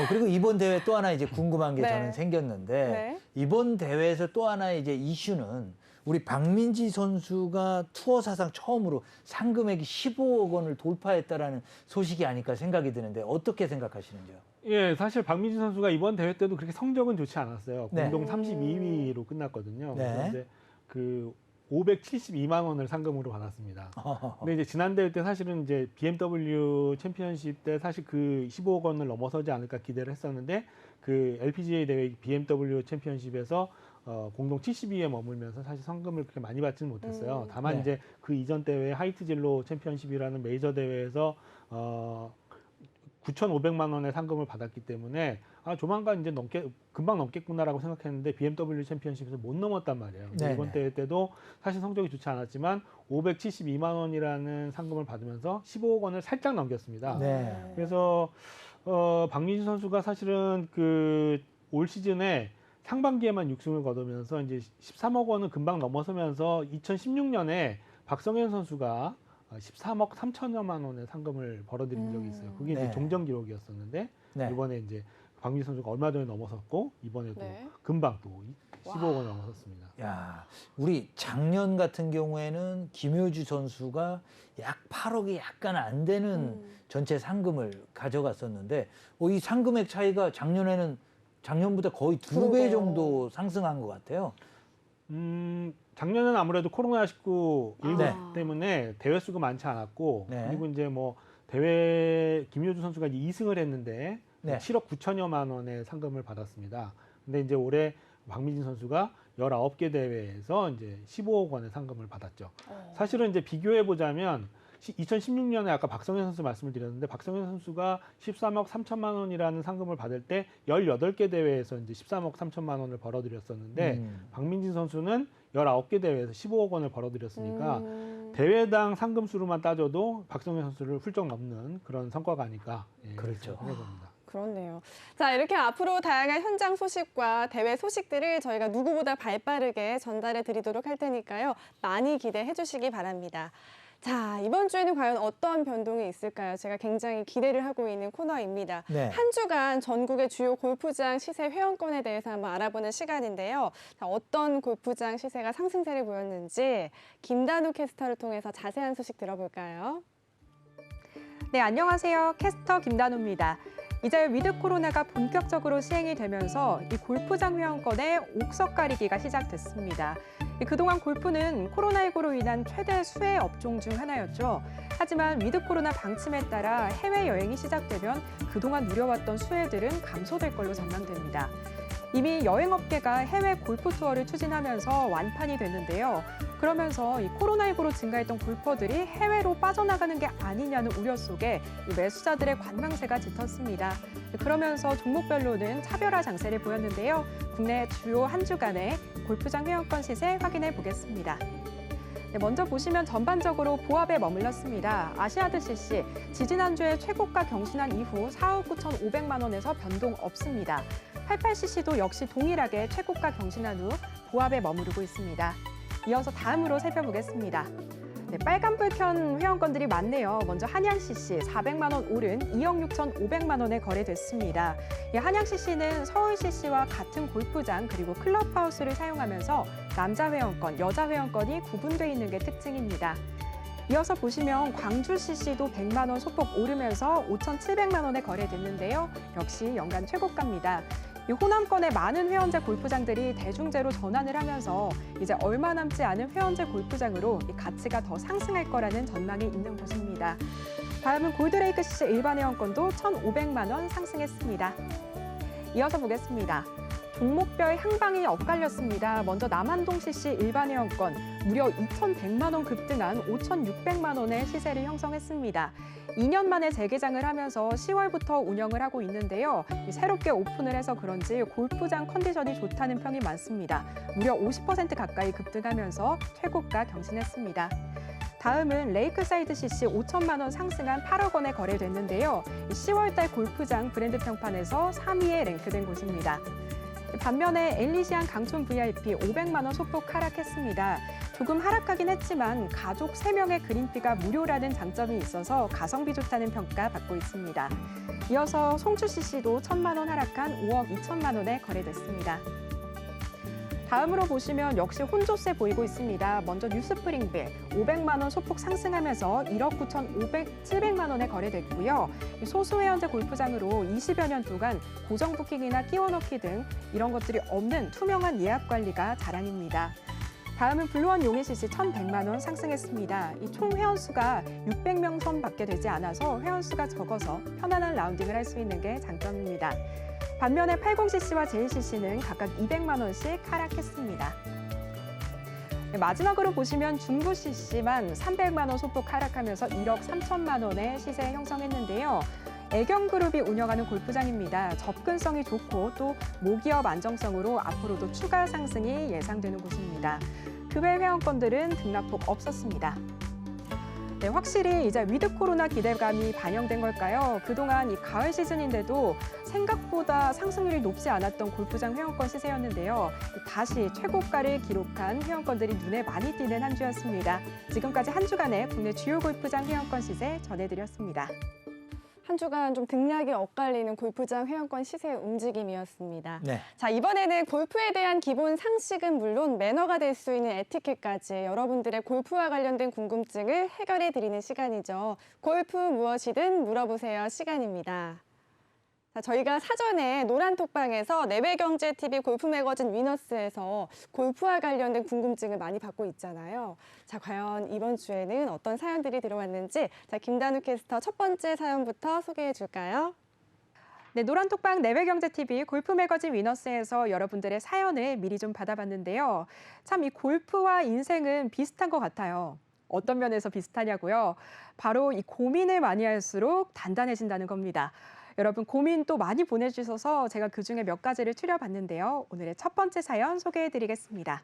그리고 이번 대회 또 하나 이제 궁금한 게 네. 저는 생겼는데 네. 이번 대회에서 또 하나의 이제 이슈는 우리 박민지 선수가 투어 사상 처음으로 상금액이 15억 원을 돌파했다라는 소식이 아닐까 생각이 드는데 어떻게 생각하시는지요? 예, 사실 박민지 선수가 이번 대회 때도 그렇게 성적은 좋지 않았어요. 네. 공동 32위로 끝났거든요. 네. 그래서 이제 그 572만 원을 상금으로 받았습니다. 근데 이제 지난 대회 때 사실은 이제 BMW 챔피언십 때 사실 그 15억 원을 넘어서지 않을까 기대를 했었는데 그 LPGA 대회 BMW 챔피언십에서 공동 70위에 머물면서 사실 상금을 그렇게 많이 받지는 못했어요. 다만 네. 이제 그 이전 대회 하이트진로 챔피언십이라는 메이저 대회에서 9,500만 원의 상금을 받았기 때문에 조만간 이제 금방 넘겠구나라고 생각했는데 BMW 챔피언십에서 못 넘었단 말이에요. 근데 네네. 이번 대회 때도 사실 성적이 좋지 않았지만 572만 원이라는 상금을 받으면서 15억 원을 살짝 넘겼습니다. 네. 그래서 박민지 선수가 사실은 그 올 시즌에 상반기에만 6승을 거두면서 이제 13억 원은 금방 넘어서면서 2016년에 박성현 선수가 13억 3천여만 원의 상금을 벌어들인 적이 있어요. 그게 이제 네. 종전 기록이었었는데 네. 이번에 이제 박민지 선수가 얼마 전에 넘어섰고 이번에도 네. 금방 또 15억 원을 넘어섰습니다. 야, 우리 작년 같은 경우에는 김효주 선수가 약 8억이 약간 안 되는 전체 상금을 가져갔었는데 이 상금액 차이가 작년보다 거의 2배 그러게요. 정도 상승한 것 같아요. 작년에는 아무래도 코로나19 19 네. 때문에 대회 수가 많지 않았고 네. 그리고 이제 뭐 대회 김효주 선수가 이제 2승을 했는데 네. 7억 9천여만 원의 상금을 받았습니다. 근데 이제 올해 박민진 선수가 19개 대회에서 이제 15억 원의 상금을 받았죠. 사실은 이제 비교해 보자면 2016년에 아까 박성현 선수 말씀을 드렸는데 박성현 선수가 13억 3천만 원이라는 상금을 받을 때 18개 대회에서 이제 13억 3천만 원을 벌어들였었는데 박민진 선수는 19개 대회에서 15억 원을 벌어들였으니까 대회당 상금 수로만 따져도 박성현 선수를 훌쩍 넘는 그런 성과가 아닐까 그렇죠. 생각합니다. 그렇네요. 자, 이렇게 앞으로 다양한 현장 소식과 대회 소식들을 저희가 누구보다 발빠르게 전달해 드리도록 할 테니까요. 많이 기대해 주시기 바랍니다. 자, 이번 주에는 과연 어떤 변동이 있을까요? 제가 굉장히 기대를 하고 있는 코너입니다. 네. 한 주간 전국의 주요 골프장 시세 회원권에 대해서 한번 알아보는 시간인데요. 자, 어떤 골프장 시세가 상승세를 보였는지 김단우 캐스터를 통해서 자세한 소식 들어볼까요? 네, 안녕하세요. 캐스터 김단우입니다. 이제 위드 코로나가 본격적으로 시행이 되면서 이 골프장 회원권의 옥석 가리기가 시작됐습니다. 그동안 골프는 코로나19로 인한 최대 수혜 업종 중 하나였죠. 하지만 위드 코로나 방침에 따라 해외여행이 시작되면 그동안 누려왔던 수혜들은 감소될 걸로 전망됩니다. 이미 여행업계가 해외 골프 투어를 추진하면서 완판이 됐는데요. 그러면서 이 코로나19로 증가했던 골퍼들이 해외로 빠져나가는 게 아니냐는 우려 속에 이 매수자들의 관망세가 짙었습니다. 그러면서 종목별로는 차별화 장세를 보였는데요. 국내 주요 한 주간의 골프장 회원권 시세 확인해 보겠습니다. 네, 먼저 보시면 전반적으로 보합에 머물렀습니다. 아시아드 CC 지지난주에 최고가 경신한 이후 4억 9,500만 원에서 변동 없습니다. 88cc도 역시 동일하게 최고가 경신한 후 보합에 머무르고 있습니다. 이어서 다음으로 살펴보겠습니다. 네, 빨간불 켠 회원권들이 많네요. 먼저 한양-CC 400만 원 오른 2억 6,500만 원에 거래됐습니다. 한양-CC는 서울-CC와 같은 골프장 그리고 클럽하우스를 사용하면서 남자 회원권, 여자 회원권이 구분돼 있는 게 특징입니다. 이어서 보시면 광주-CC도 100만 원 소폭 오르면서 5,700만 원에 거래됐는데요. 역시 연간 최고가입니다. 이 호남권의 많은 회원제 골프장들이 대중제로 전환을 하면서 이제 얼마 남지 않은 회원제 골프장으로 이 가치가 더 상승할 거라는 전망이 있는 곳입니다. 다음은 골드레이크 CC 일반 회원권도 1,500만 원 상승했습니다. 이어서 보겠습니다. 종목별 향방이 엇갈렸습니다. 먼저 남한동 CC 일반 회원권 무려 2,100만 원 급등한 5,600만 원의 시세를 형성했습니다. 2년 만에 재개장을 하면서 10월부터 운영을 하고 있는데요. 새롭게 오픈을 해서 그런지 골프장 컨디션이 좋다는 평이 많습니다. 무려 50% 가까이 급등하면서 최고가 경신했습니다. 다음은 레이크사이드 CC 5천만 원 상승한 8억 원에 거래됐는데요. 10월달 골프장 브랜드 평판에서 3위에 랭크된 곳입니다. 반면에 엘리시안 강촌 VIP 500만 원 소폭 하락했습니다. 조금 하락하긴 했지만 가족 3명의 그린피가 무료라는 장점이 있어서 가성비 좋다는 평가 받고 있습니다. 이어서 송주 CC도 1,000만 원 하락한 5억 2천만 원에 거래됐습니다. 다음으로 보시면 역시 혼조세 보이고 있습니다. 먼저 뉴스프링빌 500만 원 소폭 상승하면서 1억 9,700만 원에 거래됐고요. 소수회원제 골프장으로 20여 년 동안 고정 부킹이나 끼워넣기 등 이런 것들이 없는 투명한 예약 관리가 자랑입니다. 다음은 블루원 용인 CC 1,100만 원 상승했습니다. 이 총 회원수가 600명 선밖에 되지 않아서 회원수가 적어서 편안한 라운딩을 할 수 있는 게 장점입니다. 반면에 80cc와 JCC는 각각 200만 원씩 하락했습니다. 마지막으로 보시면 중부 CC만 300만 원 소폭 하락하면서 1억 3천만 원의 시세 형성했는데요. 애경그룹이 운영하는 골프장입니다. 접근성이 좋고 또 모기업 안정성으로 앞으로도 추가 상승이 예상되는 곳입니다. 그 외 회원권들은 등락폭 없었습니다. 네, 확실히 이제 위드 코로나 기대감이 반영된 걸까요? 그동안 이 가을 시즌인데도 생각보다 상승률이 높지 않았던 골프장 회원권 시세였는데요. 다시 최고가를 기록한 회원권들이 눈에 많이 띄는 한 주였습니다. 지금까지 한 주간의 국내 주요 골프장 회원권 시세 전해드렸습니다. 한 주간 좀 등락이 엇갈리는 골프장 회원권 시세 움직임이었습니다. 네. 자, 이번에는 골프에 대한 기본 상식은 물론 매너가 될 수 있는 에티켓까지 여러분들의 골프와 관련된 궁금증을 해결해 드리는 시간이죠. 골프 무엇이든 물어보세요 시간입니다. 자, 저희가 사전에 노란톡방에서 내외경제TV 골프 매거진 위너스에서 골프와 관련된 궁금증을 많이 받고 있잖아요. 자, 과연 이번 주에는 어떤 사연들이 들어왔는지 자, 김단우 캐스터 첫 번째 사연부터 소개해 줄까요? 네, 노란톡방 내외경제TV 골프 매거진 위너스에서 여러분들의 사연을 미리 좀 받아봤는데요. 참 이 골프와 인생은 비슷한 것 같아요. 어떤 면에서 비슷하냐고요? 바로 이 고민을 많이 할수록 단단해진다는 겁니다. 여러분 고민 또 많이 보내주셔서 제가 그중에 몇 가지를 추려봤는데요. 오늘의 첫 번째 사연 소개해드리겠습니다.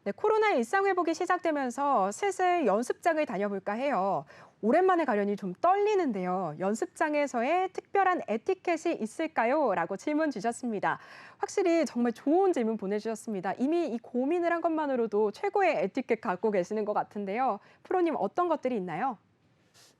네, 코로나 일상회복이 시작되면서 슬슬 연습장을 다녀볼까 해요. 오랜만에 가려니 좀 떨리는데요. 연습장에서의 특별한 에티켓이 있을까요? 라고 질문 주셨습니다. 확실히 정말 좋은 질문 보내주셨습니다. 이미 이 고민을 한 것만으로도 최고의 에티켓 갖고 계시는 것 같은데요. 프로님 어떤 것들이 있나요?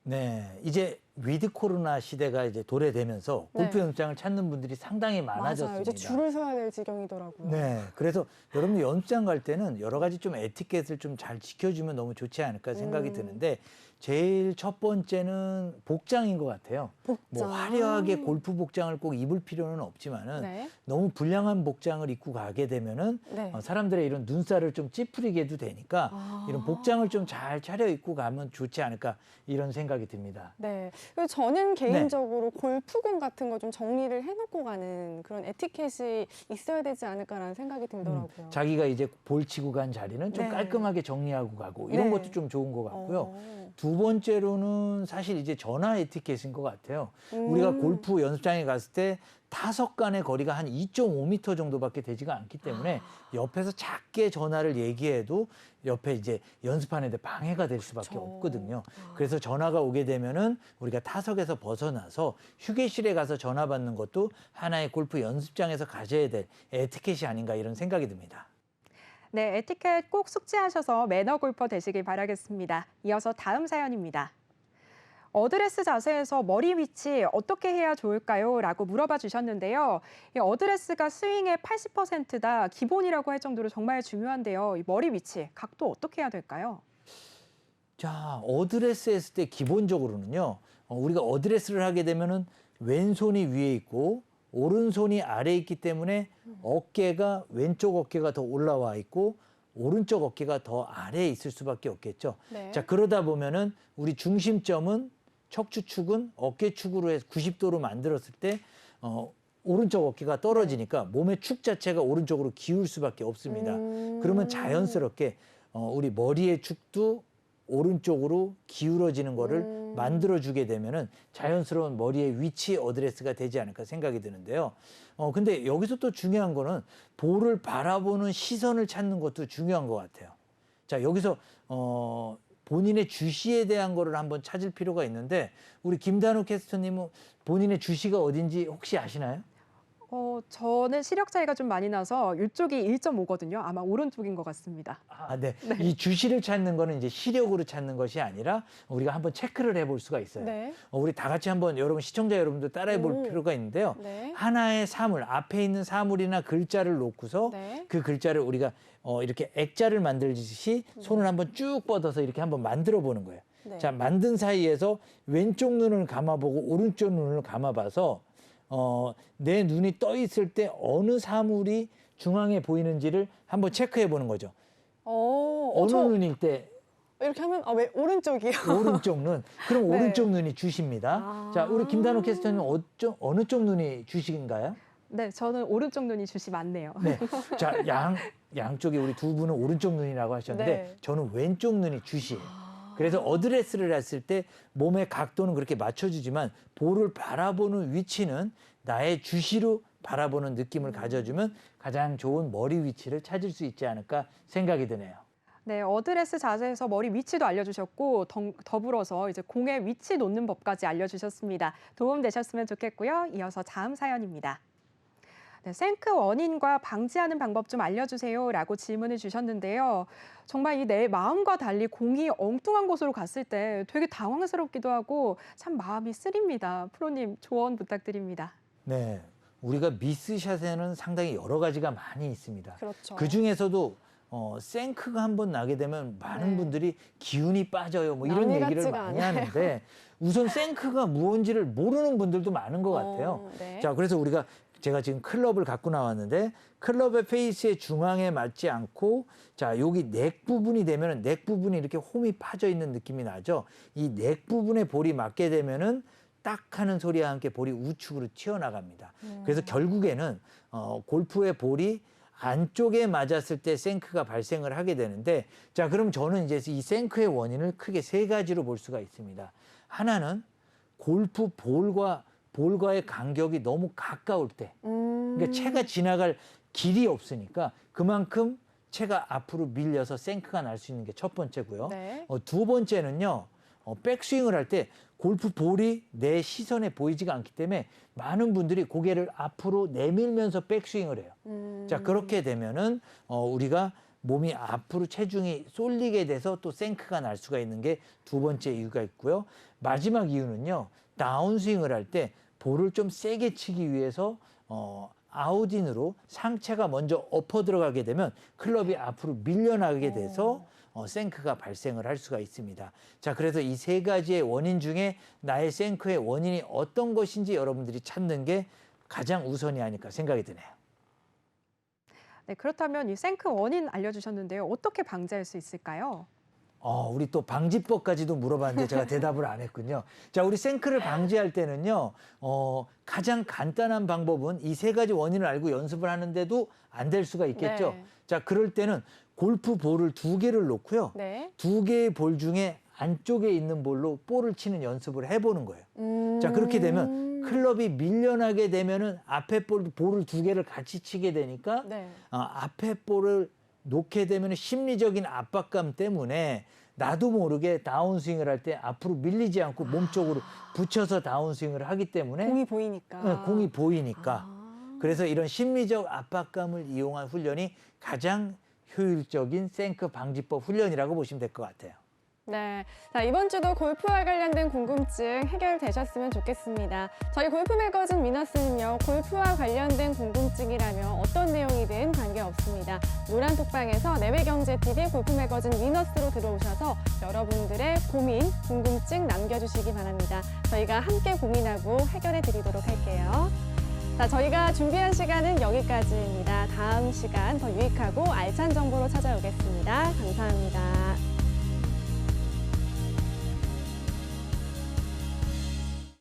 네, 이제 위드 코로나 시대가 이제 도래되면서 골프 네. 연습장을 찾는 분들이 상당히 많아졌습니다. 맞아요. 이제 줄을 서야 될 지경이더라고요. 네, 그래서 여러분들 연습장 갈 때는 여러 가지 좀 에티켓을 좀 잘 지켜주면 너무 좋지 않을까 생각이 드는데 제일 첫 번째는 복장인 것 같아요. 복장. 뭐 화려하게 골프 복장을 꼭 입을 필요는 없지만은 네. 너무 불량한 복장을 입고 가게 되면은 네. 사람들의 이런 눈살을 좀 찌푸리게 해도 되니까 이런 복장을 좀 잘 차려 입고 가면 좋지 않을까 이런 생각이 듭니다. 네. 그리고 저는 개인적으로 골프공 같은 거 좀 정리를 해놓고 가는 그런 에티켓이 있어야 되지 않을까라는 생각이 들더라고요. 자기가 이제 볼 치고 간 자리는 좀 네. 깔끔하게 정리하고 가고 이런 네. 것도 좀 좋은 것 같고요. 어. 두 번째로는 사실 이제 전화 에티켓인 것 같아요. 우리가 골프 연습장에 갔을 때 타석 간의 거리가 한 2.5m 정도밖에 되지가 않기 때문에 옆에서 작게 전화를 얘기해도 옆에 이제 연습하는데 방해가 될 수밖에 그쵸. 없거든요. 그래서 전화가 오게 되면은 우리가 타석에서 벗어나서 휴게실에 가서 전화 받는 것도 하나의 골프 연습장에서 가져야 될 에티켓이 아닌가 이런 생각이 듭니다. 네, 에티켓 꼭 숙지하셔서 매너 골퍼 되시길 바라겠습니다. 이어서 다음 사연입니다. 어드레스 자세에서 머리 위치 어떻게 해야 좋을까요? 라고 물어봐 주셨는데요. 이 어드레스가 스윙의 80%다 기본이라고 할 정도로 정말 중요한데요. 이 머리 위치, 각도 어떻게 해야 될까요? 자, 어드레스 했을 때 기본적으로는요. 우리가 어드레스를 하게 되면은 왼손이 위에 있고 오른손이 아래에 있기 때문에 어깨가 왼쪽 어깨가 더 올라와 있고 오른쪽 어깨가 더 아래에 있을 수밖에 없겠죠. 네. 자, 그러다 보면은 우리 중심점은 척추축은 어깨축으로 해서 90도로 만들었을 때 오른쪽 어깨가 떨어지니까 몸의 축 자체가 오른쪽으로 기울 수밖에 없습니다. 그러면 자연스럽게 우리 머리의 축도 오른쪽으로 기울어지는 거를 만들어주게 되면은 자연스러운 머리의 위치 어드레스가 되지 않을까 생각이 드는데요. 근데 여기서 또 중요한 거는 볼을 바라보는 시선을 찾는 것도 중요한 것 같아요. 자, 여기서 본인의 주시에 대한 거를 한번 찾을 필요가 있는데 우리 김단우 캐스터님은 본인의 주시가 어딘지 혹시 아시나요? 저는 시력 차이가 좀 많이 나서 이쪽이 1.5거든요. 아마 오른쪽인 것 같습니다. 아, 네. 이 주시를 찾는 거는 이제 시력으로 찾는 것이 아니라 우리가 한번 체크를 해볼 수가 있어요. 네. 우리 다 같이 한번 여러분 시청자 여러분들 따라해 볼 필요가 있는데요. 네. 하나의 사물, 앞에 있는 사물이나 글자를 놓고서 네. 그 글자를 우리가 이렇게 액자를 만들듯이 손을 한번 쭉 뻗어서 이렇게 한번 만들어 보는 거예요. 네. 자, 만든 사이에서 왼쪽 눈을 감아보고 오른쪽 눈을 감아봐서 내 눈이 떠 있을 때 어느 사물이 중앙에 보이는지를 한번 체크해 보는 거죠. 어느 저 눈일 때 이렇게 하면 왜 오른쪽이요? 오른쪽 눈. 그럼 네. 오른쪽 눈이 주시입니다. 아. 자, 우리 김단호 캐스터님 어느 쪽 눈이 주시인가요? 네, 저는 오른쪽 눈이 주시 맞네요. 네. 자, 양쪽에 우리 두 분은 오른쪽 눈이라고 하셨는데 네. 저는 왼쪽 눈이 주시예요. 그래서 어드레스를 했을 때 몸의 각도는 그렇게 맞춰주지만 볼을 바라보는 위치는 나의 주시로 바라보는 느낌을 가져주면 가장 좋은 머리 위치를 찾을 수 있지 않을까 생각이 드네요. 네, 어드레스 자세에서 머리 위치도 알려주셨고 더불어서 이제 공의 위치 놓는 법까지 알려주셨습니다. 도움 되셨으면 좋겠고요. 이어서 다음 사연입니다. 네, 생크 원인과 방지하는 방법 좀 알려주세요라고 질문을 주셨는데요. 정말 이 내 마음과 달리 공이 엉뚱한 곳으로 갔을 때 되게 당황스럽기도 하고 참 마음이 쓰립니다. 프로님 조언 부탁드립니다. 네, 우리가 미스샷에는 상당히 여러 가지가 많이 있습니다. 그렇죠. 그 중에서도 생크가 한번 나게 되면 많은 네. 분들이 기운이 빠져요. 뭐 이런 남이 얘기를 같지가 많이 않아요. 하는데 우선 생크가 무언지를 모르는 분들도 많은 것 같아요. 네. 자, 그래서 제가 지금 클럽을 갖고 나왔는데 클럽의 페이스의 중앙에 맞지 않고 자, 여기 넥 부분이 되면은 넥 부분이 이렇게 홈이 파져 있는 느낌이 나죠. 이 넥 부분에 볼이 맞게 되면은 딱 하는 소리와 함께 볼이 우측으로 튀어나갑니다. 그래서 결국에는 골프의 볼이 안쪽에 맞았을 때 생크가 발생을 하게 되는데 자, 그럼 저는 이제 이 생크의 원인을 크게 세 가지로 볼 수가 있습니다. 하나는 골프 볼과의 간격이 너무 가까울 때 그러니까 채가 지나갈 길이 없으니까 그만큼 채가 앞으로 밀려서 생크가 날 수 있는 게 첫 번째고요. 네. 두 번째는요. 백스윙을 할 때 골프 볼이 내 시선에 보이지가 않기 때문에 많은 분들이 고개를 앞으로 내밀면서 백스윙을 해요. 자, 그렇게 되면은 우리가 몸이 앞으로 체중이 쏠리게 돼서 또 생크가 날 수가 있는 게 두 번째 이유가 있고요. 마지막 이유는요. 다운스윙을 할 때 볼을 좀 세게 치기 위해서 아웃인으로 상체가 먼저 엎어 들어가게 되면 클럽이 앞으로 밀려나게 돼서 생크가 발생을 할 수가 있습니다. 자, 그래서 이 세 가지의 원인 중에 나의 생크의 원인이 어떤 것인지 여러분들이 찾는 게 가장 우선이 아닐까 생각이 드네요. 네, 그렇다면 이 생크 원인 알려주셨는데요. 어떻게 방지할 수 있을까요? 우리 또 방지법까지도 물어봤는데 제가 대답을 안 했군요. 자, 우리 생크를 방지할 때는요, 가장 간단한 방법은 이 세 가지 원인을 알고 연습을 하는데도 안 될 수가 있겠죠. 네. 자, 그럴 때는 골프 볼을 두 개를 놓고요. 네. 두 개의 볼 중에 안쪽에 있는 볼로 볼을 치는 연습을 해보는 거예요. 자, 그렇게 되면 클럽이 밀려나게 되면은 앞에 볼을 두 개를 같이 치게 되니까 네. 앞에 볼을 놓게 되면 심리적인 압박감 때문에 나도 모르게 다운스윙을 할 때 앞으로 밀리지 않고 몸쪽으로 붙여서 다운스윙을 하기 때문에 공이 보이니까. 공이 보이니까. 그래서 이런 심리적 압박감을 이용한 훈련이 가장 효율적인 생크 방지법 훈련이라고 보시면 될 것 같아요. 네. 자, 이번 주도 골프와 관련된 궁금증 해결되셨으면 좋겠습니다. 저희 골프 매거진 위너스는요, 골프와 관련된 궁금증이라면 어떤 내용이든 관계없습니다. 노란 톡방에서 내외경제TV 골프 매거진 위너스로 들어오셔서 여러분들의 고민, 궁금증 남겨주시기 바랍니다. 저희가 함께 고민하고 해결해 드리도록 할게요. 자, 저희가 준비한 시간은 여기까지입니다. 다음 시간 더 유익하고 알찬 정보로 찾아오겠습니다. 감사합니다.